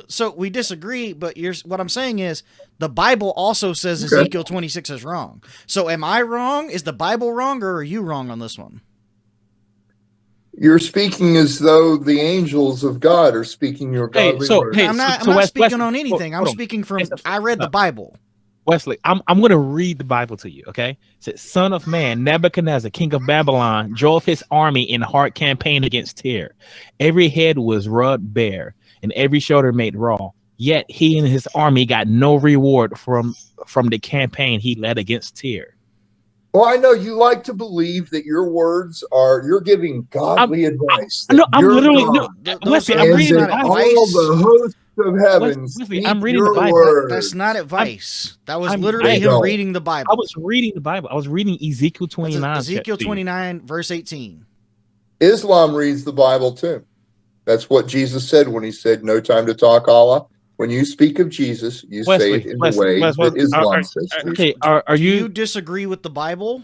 So we disagree, but what I'm saying is the Bible also says Ezekiel 26 is wrong. So am I wrong? Is the Bible wrong, or are you wrong on this one? You're speaking as though the angels of God are speaking your godly words. I'm not speaking on anything. I'm speaking from. I read the Bible. Wesley, I'm going to read the Bible to you. Okay, it says, "Son of man, Nebuchadnezzar, king of Babylon, drove his army in hard campaign against Tyre. Every head was rubbed bare, and every shoulder made raw. Yet he and his army got no reward from the campaign he led against Tyre." Well, I know you like to believe that your words you're giving godly advice. I'm literally Wesley, I'm reading the Bible. All the hosts of heaven. Wesley, I'm reading the Bible. That's not advice. That was literally him reading the Bible. I was reading the Bible. I was reading Ezekiel 29. Ezekiel 29, verse 18. Islam reads the Bible too. That's what Jesus said when he said, "No time to talk Allah." when you speak of Jesus, you say Wesley, it in the way that Islam says. okay, are Do you? you disagree with the Bible?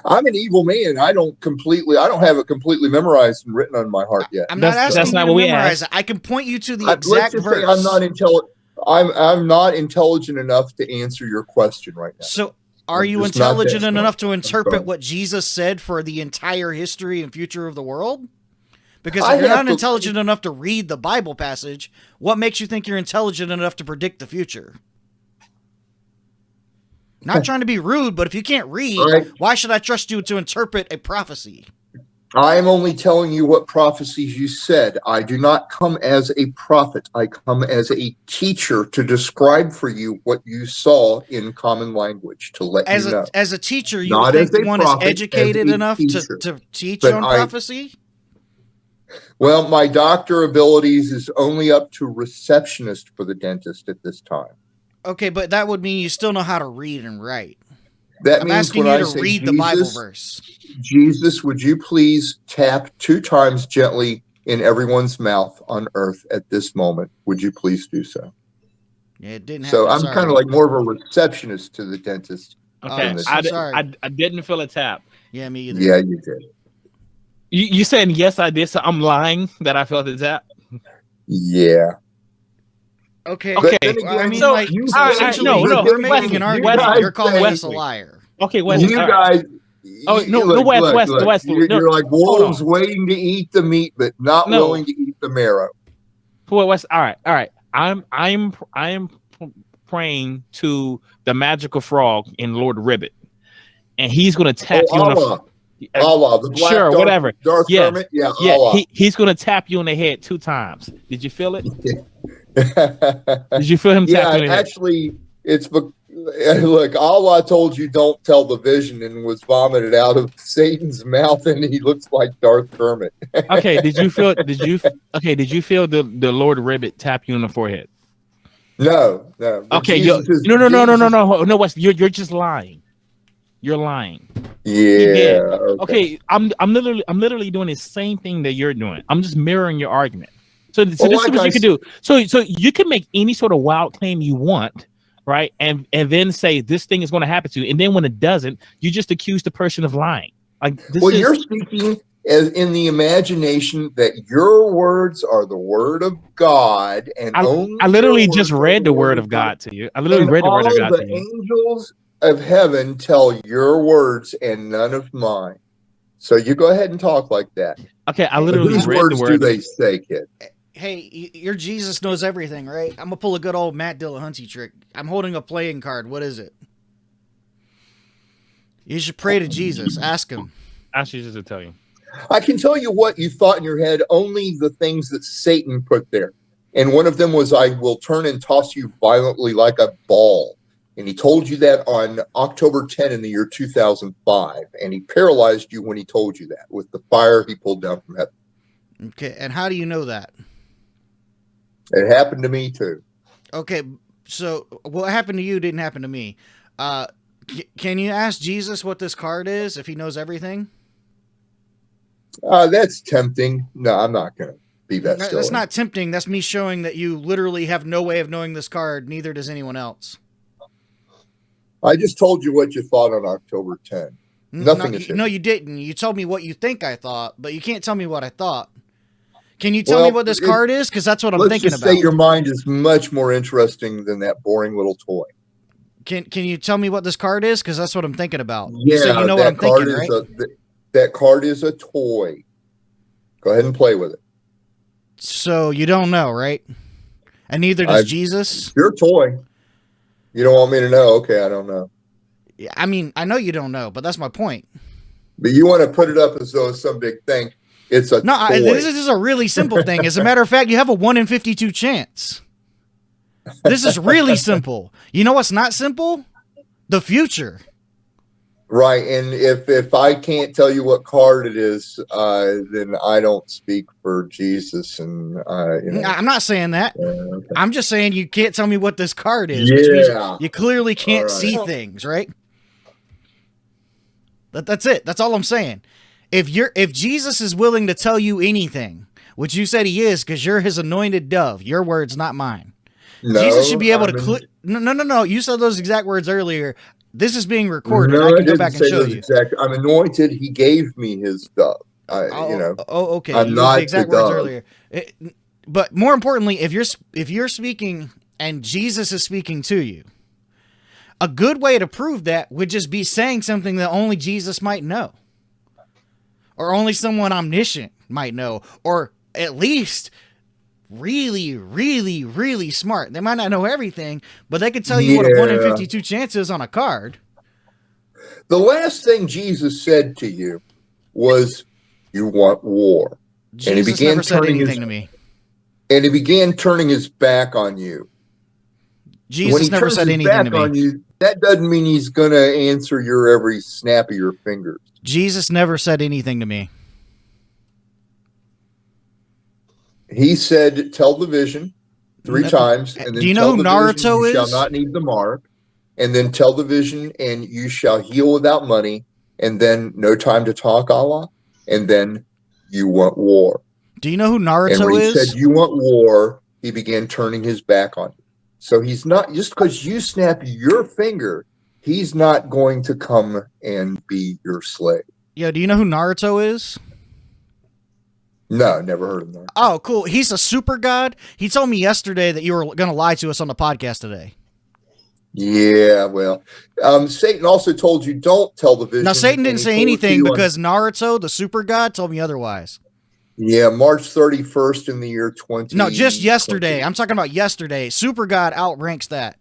I'm an evil man. I don't have it completely memorized and written on my heart yet. I'm not That's asking not you what to we memorize asked. it. I can point you to the Let's exact just verse. say I'm not intelligent. I'm not intelligent enough to answer your question right now. So, are I'm you just not that intelligent smart. enough to I'm interpret sorry. what Jesus said for the entire history and future of the world? Because I if you're have not to- intelligent enough to read the Bible passage, what makes you think you're intelligent enough to predict the future? Not trying to be rude, but if you can't read, Right. why should I trust you to interpret a prophecy? I am only telling you what prophecies you said. I do not come as a prophet. I come as a teacher to describe for you what you saw in common language, to let you know. As a teacher, you Not would think as a one is prophet, educated as a enough teacher. to teach But on I- prophecy? Well, my doctor abilities is only up to receptionist for the dentist at this time. Okay, but that would mean you still know how to read and write. That I'm means asking when you I to say read the Bible Jesus, verse. Jesus, would you please tap 2 times gently in everyone's mouth on earth at this moment? Would you please do so? Yeah, it didn't happen. So I'm sorry. kind of like more of a receptionist to the dentist. Okay, Oh, so sorry. I didn't feel a tap. Yeah, me either. Yeah, you did. You saying yes, I did. So I'm lying that I felt a tap. Yeah. Okay. Okay. But then again, I mean, So, like, you so say- essentially, no, no, we're making Wesley, an argument. Wesley, You're calling say- Wes a liar. Okay, Wesley. you all right. guys. Oh, you- no, look, Wes, look, Wes, look. Wes, You're, no, you're like hold wolves on. waiting to eat the meat, but not No. willing to eat the marrow. Well, Wes, all right. I'm praying to the magical frog in Lord Ribbit, and he's gonna tap you on Allah, the Allah, the black sure, Darth, whatever. Darth Yes. Hermit. Yeah, yeah. Allah. He's gonna tap you on the head 2 times. Did you feel it? Did you feel him Yeah, tap you on the head? actually, look. Allah told you don't tell the vision, and was vomited out of Satan's mouth, and he looks like Darth Hermit. Okay. Did you feel? Did you feel the Lord Ribbit tap you on the forehead? No, no. But Okay. Jesus is- No. Jesus- No, Wes, you're just lying. You're lying. Yeah. Okay. I'm literally doing the same thing that you're doing. I'm just mirroring your argument. So this is like what I you can do. So you can make any sort of wild claim you want, right? And then say this thing is going to happen to you, and then when it doesn't, you just accuse the person of lying. Like this Well, is you're speaking as in the imagination that your words are the word of God, and only I literally your just words are read the word of God to you. I literally And read the word of all God the to you. angels of heaven tell your words and none of mine. So you go ahead and talk like that. Okay, I But literally whose read the words do word. they say, kid? Hey, your Jesus knows everything, right? I'm gonna pull a good old Matt Dillahunty trick. I'm holding a playing card. What is it? You should pray to Jesus. Ask him. Ask Jesus to tell you. I can tell you what you thought in your head, only the things that Satan put there. And one of them was, I will turn and toss you violently like a ball. And he told you that on October 10 in the year 2005. And he paralyzed you when he told you that with the fire he pulled down from heaven. Okay, and how do you know that? It happened to me too. Okay, so what happened to you didn't happen to me. Can you ask Jesus what this card is if he knows everything? That's tempting. No, I'm not going to be that silly. That's not tempting. That's me showing that you literally have no way of knowing this card. Neither does anyone else. I just told you what you thought on October 10. Nothing is hidden. No, you didn't. You told me what you think I thought, but you can't tell me what I thought. Can you tell me what this card is? Because that's what I'm thinking Let's just about. say your mind is much more interesting than that boring little toy. Can you tell me what this card is? Because that's what I'm thinking about. Yeah, So you know what I'm thinking, right? That card is a toy. Go ahead and play with it. So you don't know, right? And neither does Jesus? Your toy. You don't want me to know? Okay, I don't know. Yeah, I mean, I know you don't know, but that's my point. But you want to put it up as though it's some big thing. It's a toy. This is a really simple thing. As a matter of fact, you have a 1 in 52 chance. This is really simple. You know what's not simple? The future. Right, and if I can't tell you what card it is, then I don't speak for Jesus. And I'm not saying that. Okay. I'm just saying you can't tell me what this card is, which means Yeah. you clearly can't All right. see things, right? That's it. That's all I'm saying. If Jesus is willing to tell you anything, which you said he is because you're his anointed dove. Your words, not mine. No, Jesus should be able to No. You said those exact words earlier. This is being recorded. No, I can go didn't back and say show those you. exact. I'm anointed. He gave me his dove. Okay. I'm You used not the exact the words dove. earlier. But more importantly, if you're speaking and Jesus is speaking to you, a good way to prove that would just be saying something that only Jesus might know, or only someone omniscient might know, or at least really, really, really smart. They might not know everything, but they could tell you what a 1 in 52 chance is on a card. The last thing Jesus said to you was, "You want war," Jesus never said anything to me. And he began turning his back on you. Jesus never said anything to me. On you, that doesn't mean he's going to answer your every snap of your fingers. Jesus never said anything to me. He said, "Tell the vision 3 times, and then do you know who Naruto you is? shall not need the mark, and then tell the vision, and you shall heal without money, and then no time to talk, Allah, and then you want war." Do you know who And Naruto when he is? said you want war, he began turning his back on you. So he's not, just because you snap your finger, he's not going to come and be your slave. Yo, do you know who Naruto is? No, never heard of that. Oh, cool. He's a super god. He told me yesterday that you were going to lie to us on the podcast today. Yeah, well, Satan also told you don't tell the vision. Now, Satan didn't say anything because Naruto, the super god, told me otherwise. Yeah, March 31st in the year 20. No, just yesterday. I'm talking about yesterday. Super God outranks that.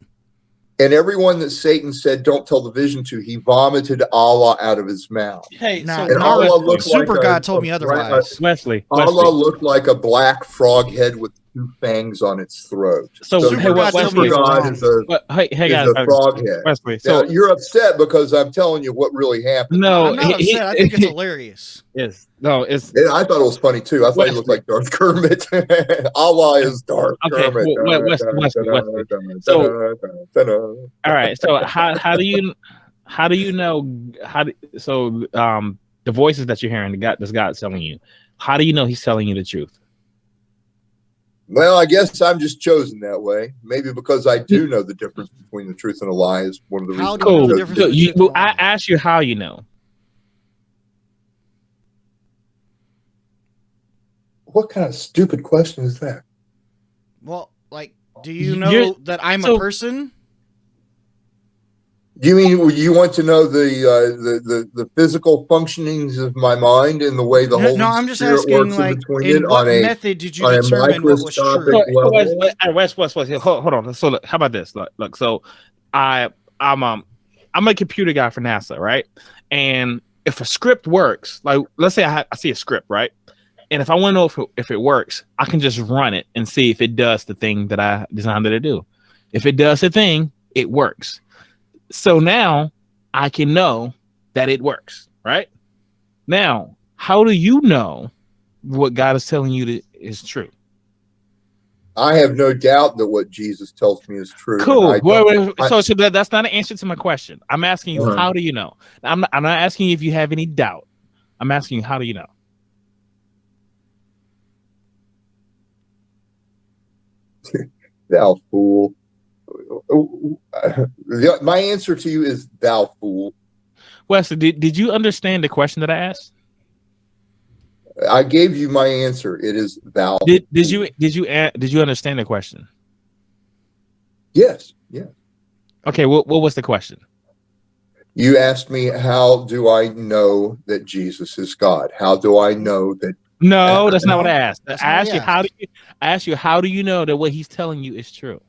And everyone that Satan said don't tell the vision to, he vomited Allah out of his mouth. Hey, now, and Allah looked Super like God told me otherwise. Wesley. Allah looked like a black frog head with 2 fangs on its throat. So Super God told me God is a frog head. Wesley, Now, you're upset because I'm telling you what really happened. No, I'm not upset. I think it's hilarious. Yes. No, it's. I thought it was funny too. I thought he looked like Darth Kermit. Allah is Darth Kermit. Wesley. So, all right. So how do you know the voices that you're hearing, that's God telling you, how do you know he's telling you the truth? Well, I guess I'm just chosen that way. Maybe because I do know the difference between the truth and a lie is one of the reasons. How do you know the difference between truth and a lie? I asked you how you know. What kind of stupid question is that? Well, like, do you know that I'm a person? Do you mean you want to know the physical functionings of my mind and the way the Holy I'm just Spirit asking, works like, in between in it what on a method did you determine what was true? microscopic Wes, hold on. So look, how about this? Look, so I'm a computer guy for NASA, right? And if a script works, like let's say I see a script, right? And if I want to know if it works, I can just run it and see if it does the thing that I designed it to do. If it does the thing, it works. So now I can know that it works, right? Now, how do you know what God is telling you is true? I have no doubt that what Jesus tells me is true. Cool. So that's not an answer to my question. I'm asking you, how do you know? I'm not asking you if you have any doubt. I'm asking you, how do you know? Thou fool. My answer to you is thou fool. Wesley, did you understand the question that I asked? I gave you my answer. It is thou. Did you understand the question? Yes. Yeah. Okay. What was the question? You asked me, how do I know that Jesus is God? How do I know that? No, that's not what I asked. I asked you, how do you know that what he's telling you is true?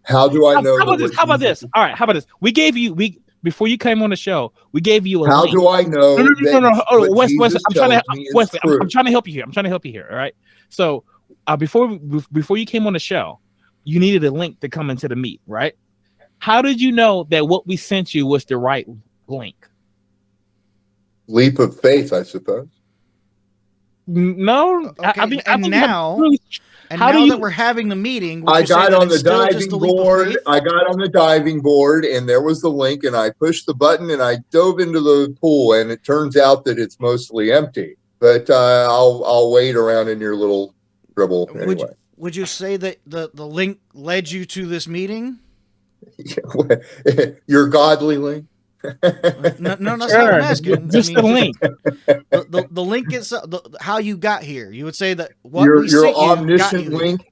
How do I know? How about this? All right. How about this? Before you came on the show, we gave you a How link. do I know? No. Oh, Wesley, I'm trying to help you here. All right. So before you came on the show, you needed a link to come into the meet, right? How did you know that what we sent you was the right link? Leap of faith, I suppose. No. Okay. Now that we're having the meeting, I got on the diving board. I got on the diving board, and there was the link, and I pushed the button, and I dove into the pool, and it turns out that it's mostly empty. But I'll wait around in your little scribble anyway. Would you say that the link led you to this meeting? Your godly link. No, that's not what I'm asking. Just the link. The link is how you got here. You would say that what Your we sent omniscient you got you link.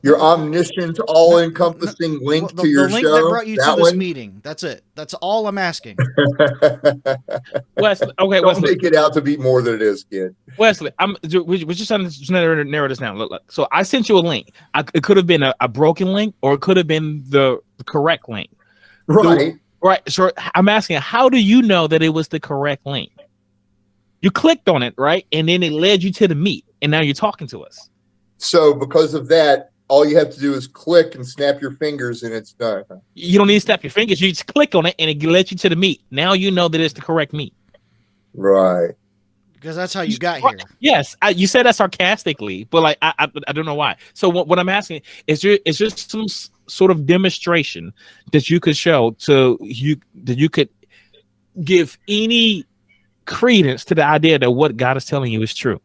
Your omniscient, all-encompassing link to your the link show. that brought you to this meeting. That's it. That's all I'm asking. Wesley, okay, Don't Wesley. make it out to be more than it is, kid. Wesley, we're just trying to narrow this down. Look, so I sent you a link. It could have been a broken link, or it could have been the correct link. Right. Right. So I'm asking, how do you know that it was the correct link? You clicked on it, right? And then it led you to the meet, and now you're talking to us. So because of that, all you have to do is click and snap your fingers, and it's done. You don't need to snap your fingers. You just click on it, and it lets you to the meet. Now you know that it's the correct meet. Right. Because that's how you got here. Yes, you said that sarcastically, but like I don't know why. So what I'm asking is, just some sort of demonstration that you could show that you could give any credence to the idea that what God is telling you is true.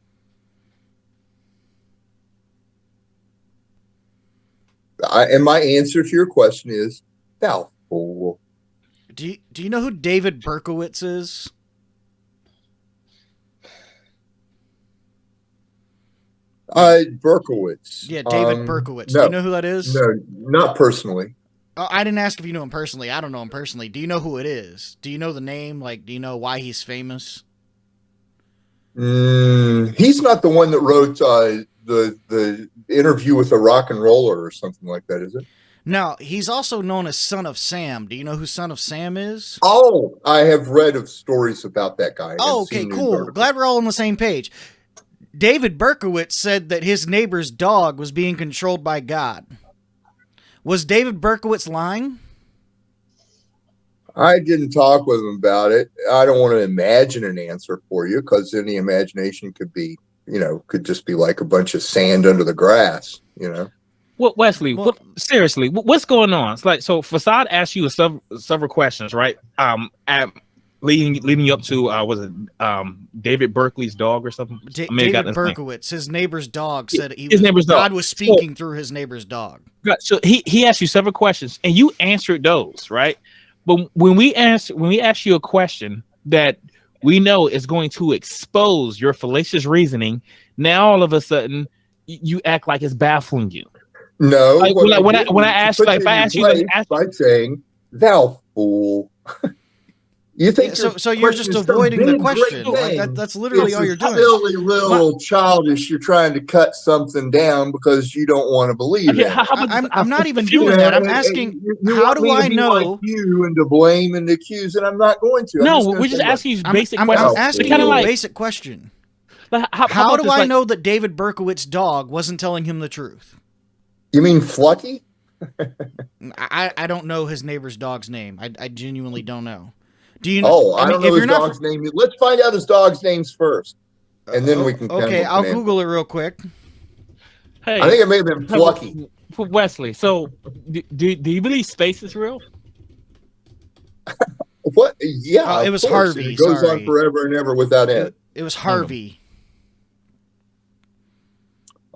And my answer to your question is, thou fool. Do you know who David Berkowitz is? Berkowitz. Yeah, David Berkowitz. No, do you know who that is? No, not personally. I didn't ask if you know him personally. I don't know him personally. Do you know who it is? Do you know the name? Like, do you know why he's famous? He's not the one that wrote the interview with a rock and roller or something like that, is it? No, he's also known as Son of Sam. Do you know who Son of Sam is? Oh, I have read of stories about that guy. Oh, okay, cool. Glad we're all on the same page. David Berkowitz said that his neighbor's dog was being controlled by God. Was David Berkowitz lying? I didn't talk with him about it. I don't want to imagine an answer for you, because then the imagination could be, could just be like a bunch of sand under the grass, What, Wesley? Seriously, what's going on? It's like, so Facade asked you several questions, right? Leading you up to was it David Berkeley's dog or something? David Berkowitz, his neighbor's dog, said God was speaking through his neighbor's dog. So he asked you several questions, and you answered those, right? But when we ask you a question that we know is going to expose your fallacious reasoning, now all of a sudden you act like it's baffling you. No, when I ask you, like, if I ask you, by saying, "Thou fool." You think so you're just avoiding the question. Like that's literally all you're doing. It's little childish. You're trying to cut something down because you don't want to believe it. I'm not even doing that. I'm asking, how do I know? Like you and to blame and to accuse, and I'm not going to. We're just asking you basic questions. I'm asking you a basic question. How do I know that David Berkowitz's dog wasn't telling him the truth? You mean Flucky? I don't know his neighbor's dog's name. I genuinely don't know. Do you know? Oh, I don't know his dog's name. Let's find out his dog's names first, and then we can. Okay, I'll Google it real quick. Hey, I think it may have been Flucky. Wesley, so do you believe space is real? What? Yeah, it was Harvey. It goes on forever and ever without end. It was Harvey.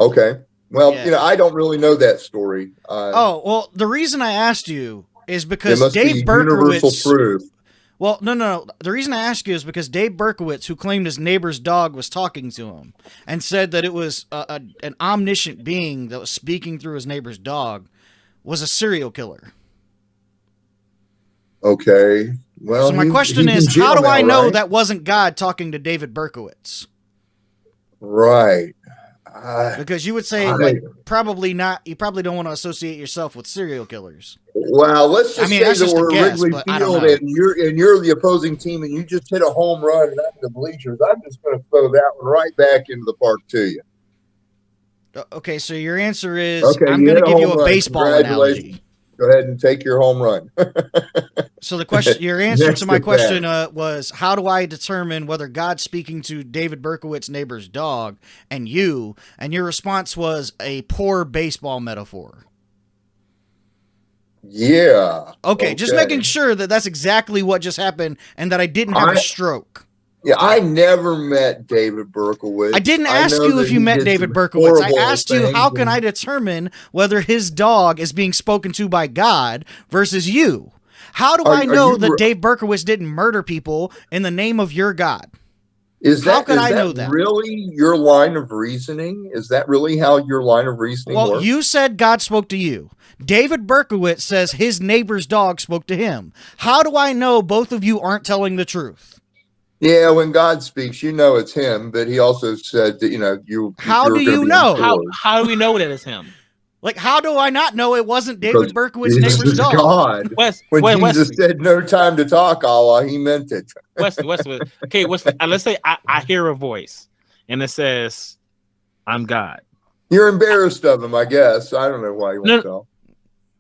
Okay. Well, I don't really know that story. Well, the reason I asked you is because Dave Berkowitz. Universal truth. Well, no. The reason I ask you is because Dave Berkowitz, who claimed his neighbor's dog was talking to him, and said that it was an omniscient being that was speaking through his neighbor's dog, was a serial killer. Okay. Well, so my question is, how do I know that wasn't God talking to David Berkowitz? Right. Because you would say, probably not. You probably don't want to associate yourself with serial killers. Well, let's just say that we're Wrigley Field and you're the opposing team, and you just hit a home run and I'm in the bleachers. I'm just going to throw that one right back into the park to you. Okay, so your answer is, I'm going to give you a baseball analogy. Go ahead and take your home run. So the question, your answer to my question was, how do I determine whether God's speaking to David Berkowitz's neighbor's dog and your response was a poor baseball metaphor. Yeah. Okay, just making sure that that's exactly what just happened and that I didn't have a stroke. Yeah, I never met David Berkowitz. I didn't I ask know you that if you he met did David some Berkowitz. I horrible asked you, things how can and- I determine whether his dog is being spoken to by God versus you? How do I know that Dave Berkowitz didn't murder people in the name of your God? How could I know that? Really your line of reasoning? Is that really how your line of reasoning works? Well, you said God spoke to you. David Berkowitz says his neighbor's dog spoke to him. How do I know both of you aren't telling the truth? Yeah, when God speaks, you know it's him, but he also said that, you're How do going to you be know? restored. How do we know that it's him? Like, how do I not know it wasn't David Because Berkowitz's Jesus neighbor's is dog? God. When Jesus said no time to talk, Allah, he meant it. Wesley. Okay, Wesley, let's say I hear a voice and it says, I'm God. You're embarrassed of him, I guess. I don't know why you won't tell.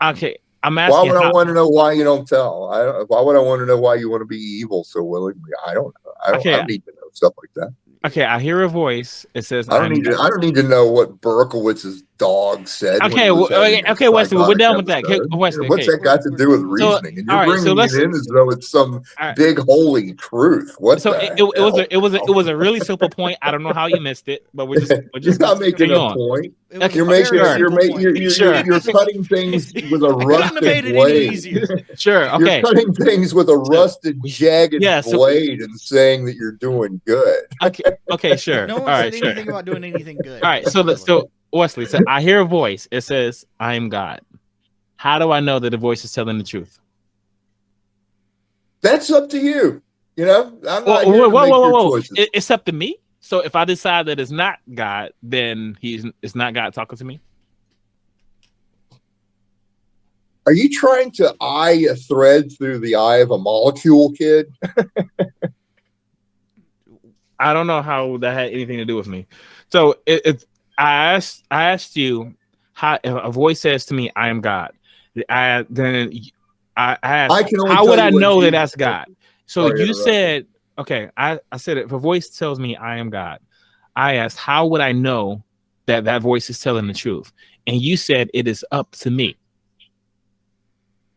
Okay, I'm asking. Why would I want to know why you don't tell? Why would I want to know why you want to be evil so willingly? I don't know. I don't need to know stuff like that. Okay, I hear a voice. It says, I don't need to know what Berkowitz's dog said. Okay, Wesley, we're done with that. Okay, Wesley, what's that got to do with reasoning? And you're bringing it in as though it's some big holy truth. What? So it was a really simple point. I don't know how you missed it, but we're just not making a point. You're cutting things with a rusted blade. Sure, okay. You're cutting things with a rusted, jagged blade and saying that you're doing good. Okay, sure. No one said anything about doing anything good. All right, so Wesley, so I hear a voice. It says, I am God. How do I know that the voice is telling the truth? That's up to you. I'm not here to make your choices. It's up to me. So if I decide that it's not God, then it's not God talking to me. Are you trying to eye a thread through the eye of a molecule, kid? I don't know how that had anything to do with me. So I asked you how if a voice says to me, I am God. I asked, how would I know that that's God? So you said, okay, I said, if a voice tells me I am God, I asked, how would I know that voice is telling the truth? And you said, it is up to me.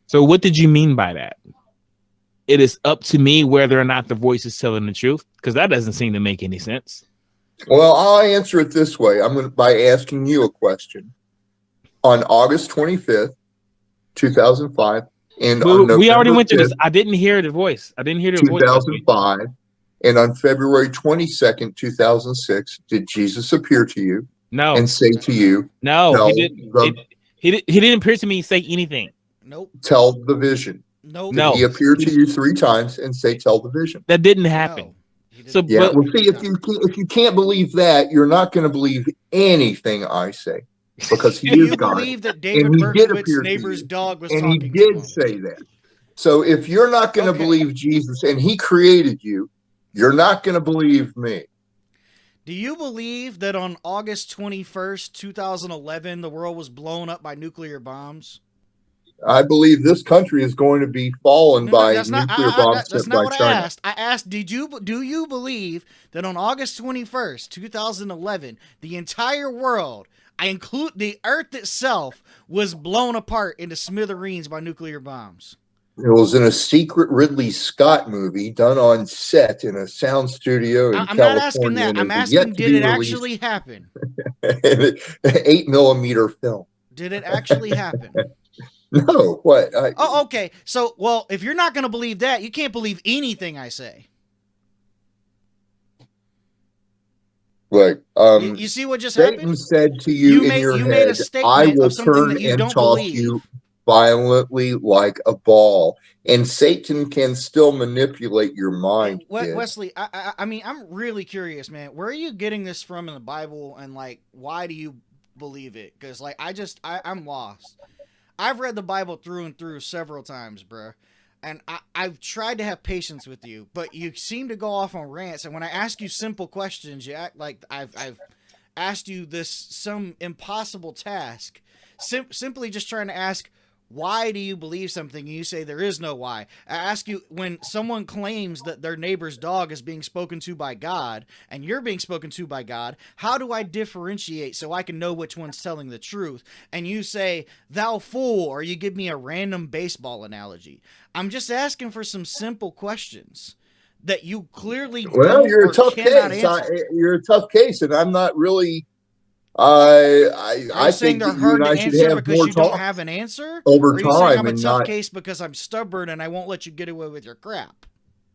So what did you mean by that? It is up to me whether or not the voice is telling the truth? Because that doesn't seem to make any sense. Well, I'll answer it this way. By asking you a question. On August 25th, 2005, and we already went through this. I didn't hear the voice. 2005, and on February 22nd, 2006, did Jesus appear to you? No. And say to you? No, he didn't. He didn't appear to me and say anything. Nope. Tell the vision. Nope. Did he appear to you 3 times and say, tell the vision? That didn't happen. No. So, yeah, well, see, if you can't believe that, you're not going to believe anything I say, because he is God. Do you believe that David Berkowitz's neighbor's dog was talking to him? And he did say that. So if you're not going to believe Jesus and he created you, you're not going to believe me. Do you believe that on August 21st, 2011, the world was blown up by nuclear bombs? I believe this country is going to be fallen by nuclear bombs sent by China. I asked, do you believe that on August 21st, 2011, the entire world, I include the Earth itself, was blown apart into smithereens by nuclear bombs? It was in a secret Ridley Scott movie done on set in a sound studio in California. I'm not asking that. I'm asking, did it actually happen? 8mm film. Did it actually happen? No, what? Okay. So, well, if you're not going to believe that, you can't believe anything I say. Like, you see what just happened? Satan said to you in your head, I will turn and toss you violently like a ball. And Satan can still manipulate your mind. Wesley, I mean, I'm really curious, man. Where are you getting this from in the Bible? And, like, why do you believe it? Because, like, I'm lost. I've read the Bible through and through several times, bro. And I've tried to have patience with you, but you seem to go off on rants. And when I ask you simple questions, you act like I've asked you some impossible task. Simply just trying to ask, why do you believe something? And you say there is no why. I ask you, when someone claims that their neighbor's dog is being spoken to by God and you're being spoken to by God, how do I differentiate so I can know which one's telling the truth? And you say, thou fool, or you give me a random baseball analogy. I'm just asking for some simple questions. that you clearly Well, don't you're a or tough cannot case. answer? You're a tough case, and I'm not really. Are you I saying think they're that you hard and to I should answer have because more you don't talk have an answer? over Or are you saying time I'm a and tough not. case because I'm stubborn and I won't let you get away with your crap?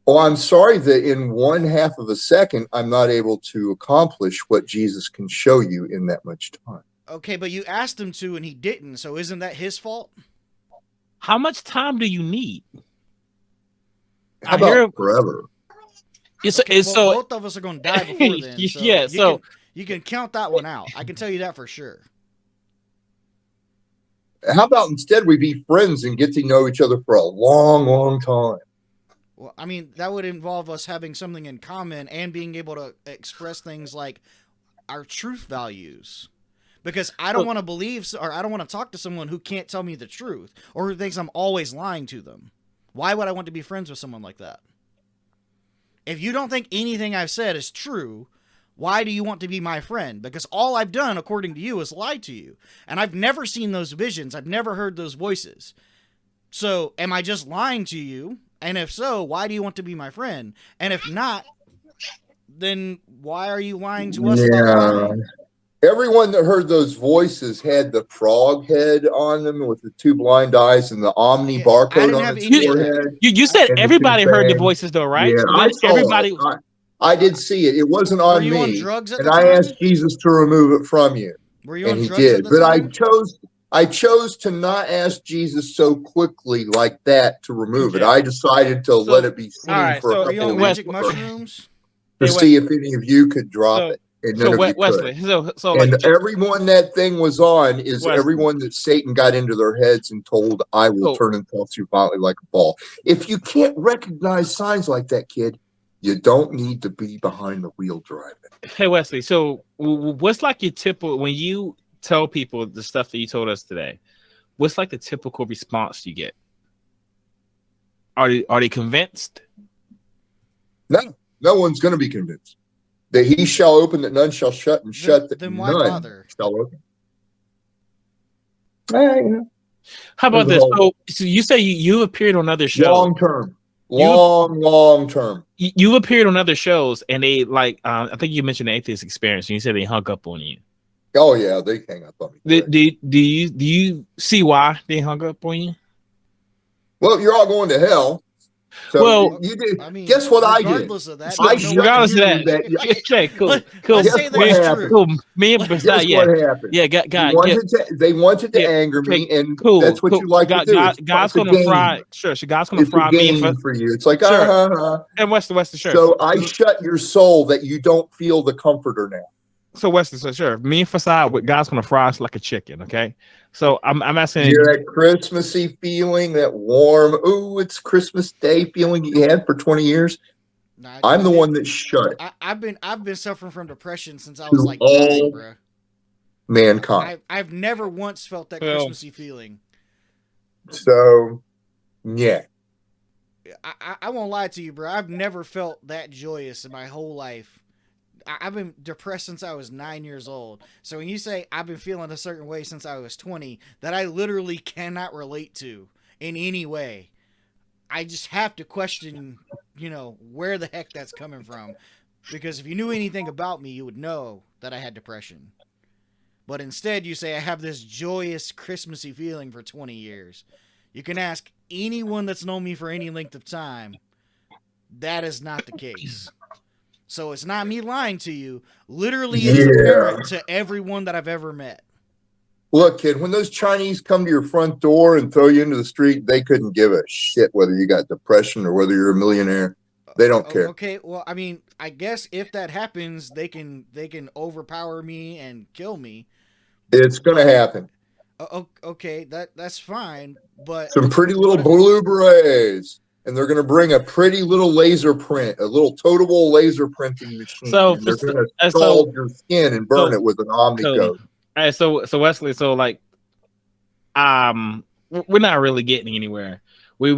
Oh, I'm sorry that in 1/2 of a second, I'm not able to accomplish what Jesus can show you in that much time. Okay, but you asked him to and he didn't, so isn't that his fault? How much time do you need? How about forever? Okay, well, So both of us are going to die before then, so yeah. So you can count that one out. I can tell you that for sure. How about instead we be friends and get to know each other for a long, long time? Well, I mean, that would involve us having something in common and being able to express things like our truth values. Because I don't want to believe, or I don't want to talk to someone who can't tell me the truth or who thinks I'm always lying to them. Why would I want to be friends with someone like that? If you don't think anything I've said is true, why do you want to be my friend? Because all I've done, according to you, is lie to you. And I've never seen those visions. I've never heard those voices. So am I just lying to you? And if so, why do you want to be my friend? And if not, then why are you lying to us about lying? Everyone that heard those voices had the frog head on them with the 2 blind eyes and the Omni barcode on its forehead. You said everybody heard the voices though, right? Yeah, So I saw everybody. it. I did see it. It wasn't on me. On drugs at and the I time? asked Jesus to remove it from you. Were you and on he drugs did. at the But time? I chose to not ask Jesus so quickly like that to remove it. I decided to let it be seen for a couple of magic weeks mushrooms to see if any of you could drop it. And none of you Wesley, could. so and like, everyone that thing was on is Wesley. Everyone that Satan got into their heads and told, I will turn and toss you violently like a ball. If you can't recognize signs like that, kid, you don't need to be behind the wheel driving. Hey, Wesley, so what's like your typical, when you tell people the stuff that you told us today, what's like the typical response you get? Are they convinced? No one's going to be convinced. That he shall open, that none shall shut, and shut that then why none bother? shall open. How about this? So you say you appeared on other shows. Long term. You appeared on other shows, and they like. I think you mentioned the atheist experience, and you said they hung up on you. Oh yeah, they hang up on me. Do you see why they hung up on you? Well, you're all going to hell. So you did. I mean, guess what I did? Regardless of that, regardless of that. Okay, cool. Let's say that's true. Cool. Me and Facade, what happened? Yeah, they wanted to anger me, and that's what you like to do. God's gonna fry. Sure, God's gonna fry me for you. It's like And Western, sure. So I shut your soul that you don't feel the comforter now. So Western, so sure, me and Facade, God's gonna fry us like a chicken. Okay, so I'm asking you that Christmassy feeling, that warm, ooh, it's Christmas Day feeling you had for 20 years. I'm the one that shut it. I've been suffering from depression since I was like 9, bro. Mankind. I've never once felt that Christmassy feeling. So, yeah. I won't lie to you, bro. I've never felt that joyous in my whole life. I've been depressed since I was 9 years old. So when you say I've been feeling a certain way since I was 20, that I literally cannot relate to in any way, I just have to question, where the heck that's coming from. Because if you knew anything about me, you would know that I had depression. But instead, you say I have this joyous, Christmassy feeling for 20 years. You can ask anyone that's known me for any length of time. That is not the case. So it's not me lying to you. Literally, it's apparent to everyone that I've ever met. Look, kid, when those Chinese come to your front door and throw you into the street, they couldn't give a shit whether you got depression or whether you're a millionaire. They don't care. Okay, well, I mean, I guess if that happens, they can overpower me and kill me. It's going to happen. Okay, that's fine, but some pretty little blue berets. And they're going to bring a pretty little laser print, a little totable laser printing machine. So and they're going to scald your skin and burn it with an Omni code. All right, so Wesley, so like, we're not really getting anywhere. No,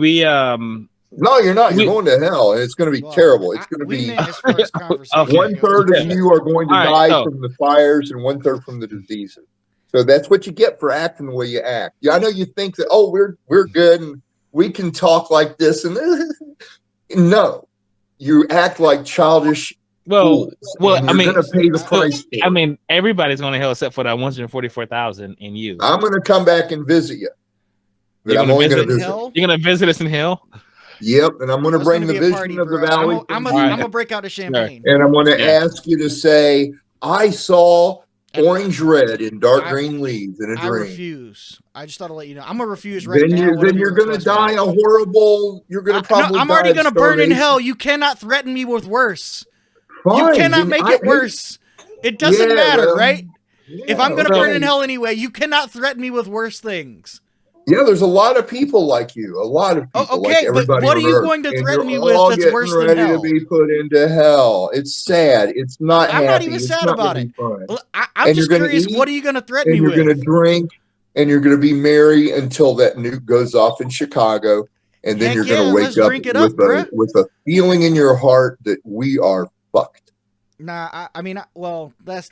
you're not. You're going to hell, and it's going to be terrible. It's going to be 1/3 of you are going to die from the fires, and 1/3 from the diseases. So that's what you get for acting the way you act. Yeah, I know you think that we're good and we can talk like this, and no, you act like childish fools, and I you're mean, going to pay the price for I it. mean, everybody's going to hell except for that 144,000 and you. I'm going to come back and visit you. But You're I'm gonna only going visit to In visit. hell? You're gonna visit us in hell. Yep, and I'm going to It's bring gonna the be a vision party, of the bro. valley. I'm All right. gonna break out the champagne. And I'm going to Yeah. ask you to say, I saw And orange red in dark I- green leaves in a I dream. refuse. I just thought to let you know. I'm gonna refuse right Then now. you're whatever your going to request die was. a horrible. You're going to probably. No, I'm die already of gonna burn in starvation. hell. You cannot threaten me with worse. You Fine, cannot then make I- it worse. It doesn't Yeah, matter, well, right? If I'm gonna okay. burn in hell anyway, you cannot threaten me with worse things. Yeah, there's a lot of people like you. A lot of people Oh, like okay, but everybody what on are you Earth. going to And threaten me you're with all that's getting worse than ready hell? to be put into hell. It's sad. It's not I'm happy. not even It's sad not about gonna it. be fun. I'm And just you're gonna curious. eat, What are you gonna threaten and me you're going with? to drink, and you're going to be merry until that nuke goes off in Chicago, and then Heck you're going yeah, to let's wake up drink it up, with a feeling in your heart that we are fucked. Nah, well, that's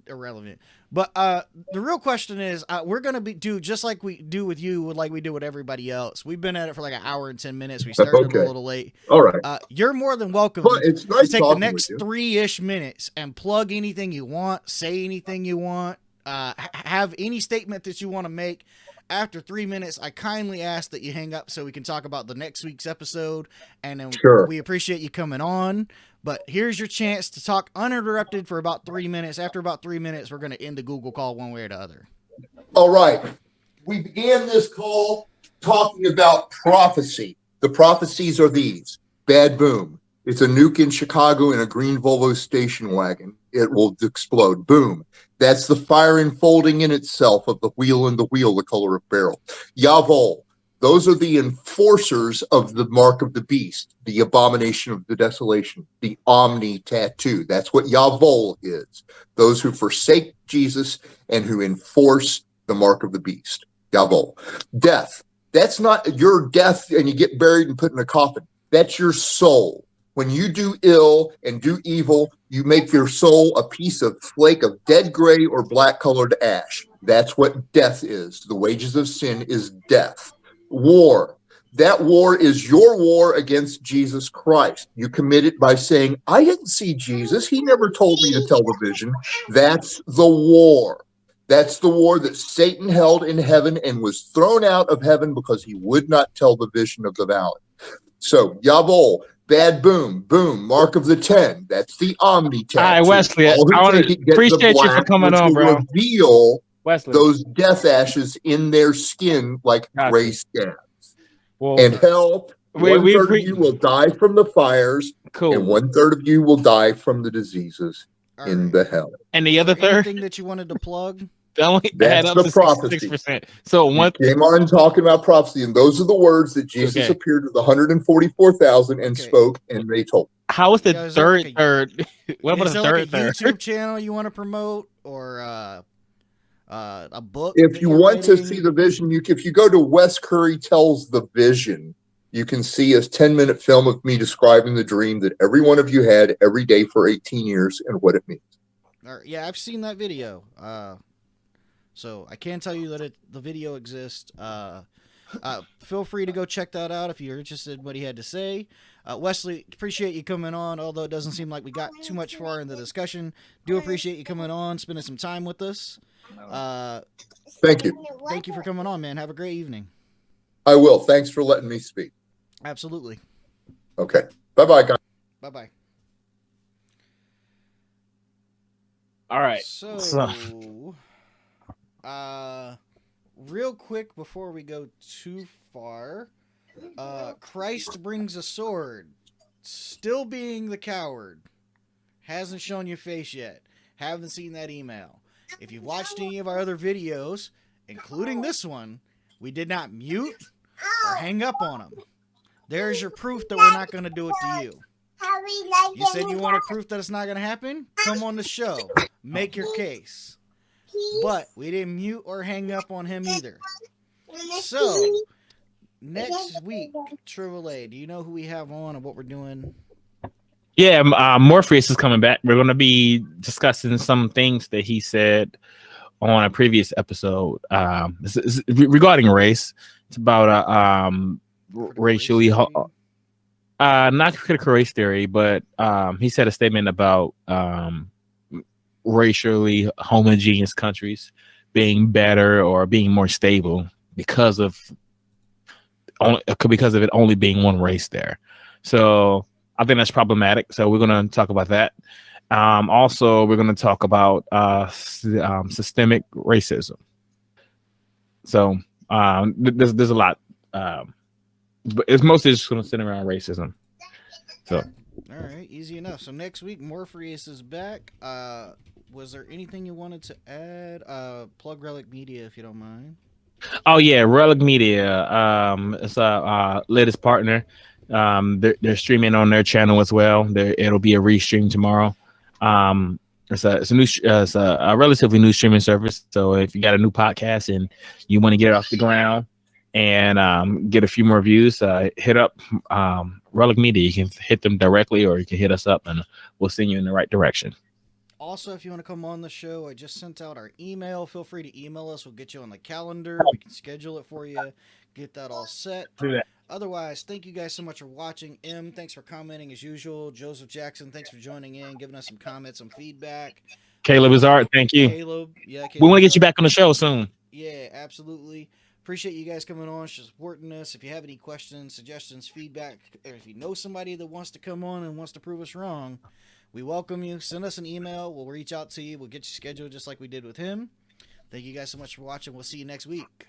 irrelevant. But the real question is, we're gonna do just like we do with you, like we do with everybody else. We've been at it for like an hour and 10 minutes. We started Okay. a little late. All right. You're more than welcome But it's to nice take the talking next with you. 3-ish minutes and plug anything you want, say anything you want, have any statement that you want to make. After 3 minutes, I kindly ask that you hang up so we can talk about the next week's episode. And then Sure. we appreciate you coming on. But here's your chance to talk uninterrupted for about 3 minutes. After about 3 minutes, we're going to end the Google call one way or the other. All right. We began this call talking about prophecy. The prophecies are these. Bad boom. It's a nuke in Chicago in a green Volvo station wagon. It will explode. Boom. That's the fire enfolding in itself of the wheel and the wheel, the color of beryl. Yavol. Those are the enforcers of the mark of the beast, the abomination of the desolation, the omni tattoo. That's what Yavol is. Those who forsake Jesus and who enforce the mark of the beast. Yavol. Death. That's not your death and you get buried and put in a coffin. That's your soul. When you do ill and do evil, you make your soul a piece of flake of dead gray or black colored ash. That's what death is. The wages of sin is death. War. That war is your war against Jesus Christ. You commit it by saying, I didn't see Jesus. He never told me to tell the vision. That's the war. That's the war that Satan held in heaven and was thrown out of heaven because he would not tell the vision of the valley. So, Yavol, bad boom, boom, mark of the 10. That's the omni tattoo. All right, Wesley, I take it, get appreciate the black, you for coming which on, will bro. reveal Wesley, those death ashes in their skin like Gotcha. gray scabs. well, And hell, we 1/3 of you will die from the fires, cool. and 1/3 of you will die from the diseases All in right. the hell. And the other third, Anything that you wanted to plug? that only That's add up the to prophecy. 66%. So We one, came on talking about prophecy, and those are the words that Jesus Okay. appeared to the 144,000 and Okay. spoke, and they told. how is the Yeah, is there like third? What about Is the there like third? a YouTube channel you want to promote or a book? If that you you're want to writing? see the vision, if you go to Wes Curry Tells the Vision, you can see a 10-minute film of me describing the dream that every one of you had every day for 18 years and what it means. Yeah, I've seen that video. So I can tell you that the video exists. Feel free to go check that out if you're interested in what he had to say. Wesley, appreciate you coming on, although it doesn't seem like we got too much far in the discussion. Do appreciate you coming on, spending some time with us. Thank you. Thank you for coming on, man. Have a great evening. I will. Thanks for letting me speak. Absolutely. Okay. Bye-bye, guys. Bye-bye. All right. So, real quick before we go too far, Christ brings a sword, still being the coward, hasn't shown your face yet, haven't seen that email. If you've watched any of our other videos, including this one, we did not mute or hang up on them. There's your proof that we're not going to do it to you. You said you wanted proof that it's not going to happen? Come on the show. Make your case. But we didn't mute or hang up on him either. So, next week, Triboulet, do you know who we have on and what we're doing? Yeah, Morpheus is coming back. We're going to be discussing some things that he said on a previous episode regarding race. It's about racially. Not critical race theory, but he said a statement about racially homogeneous countries being better or being more stable because of it only being one race there. So I think that's problematic. So we're going to talk about that. Also, we're going to talk about systemic racism. So there's a lot, but it's mostly just going to center around racism. So All right, easy enough. So next week, Morpheus is back. Was there anything you wanted to add? Plug Relic Media if you don't mind. oh yeah, Relic Media. It's a latest partner. They're streaming on their channel as well. It'll be a restream tomorrow. It's a relatively new streaming service. So if you got a new podcast and you want to get it off the ground and get a few more views, hit up Relic Media. You can hit them directly, or you can hit us up, and we'll send you in the right direction. Also, if you want to come on the show, I just sent out our email. Feel free to email us. We'll get you on the calendar. We can schedule it for you. Get that all set. Do that. Otherwise, thank you guys so much for watching. M, thanks for commenting as usual. Joseph Jackson, thanks for joining in, giving us some comments, some feedback. Caleb Izard, thank you. Caleb, We want to get you back on the show soon. Yeah, absolutely. Appreciate you guys coming on, supporting us. If you have any questions, suggestions, feedback, or if you know somebody that wants to come on and wants to prove us wrong, we welcome you. Send us an email. We'll reach out to you. We'll get you scheduled just like we did with him. Thank you guys so much for watching. We'll see you next week.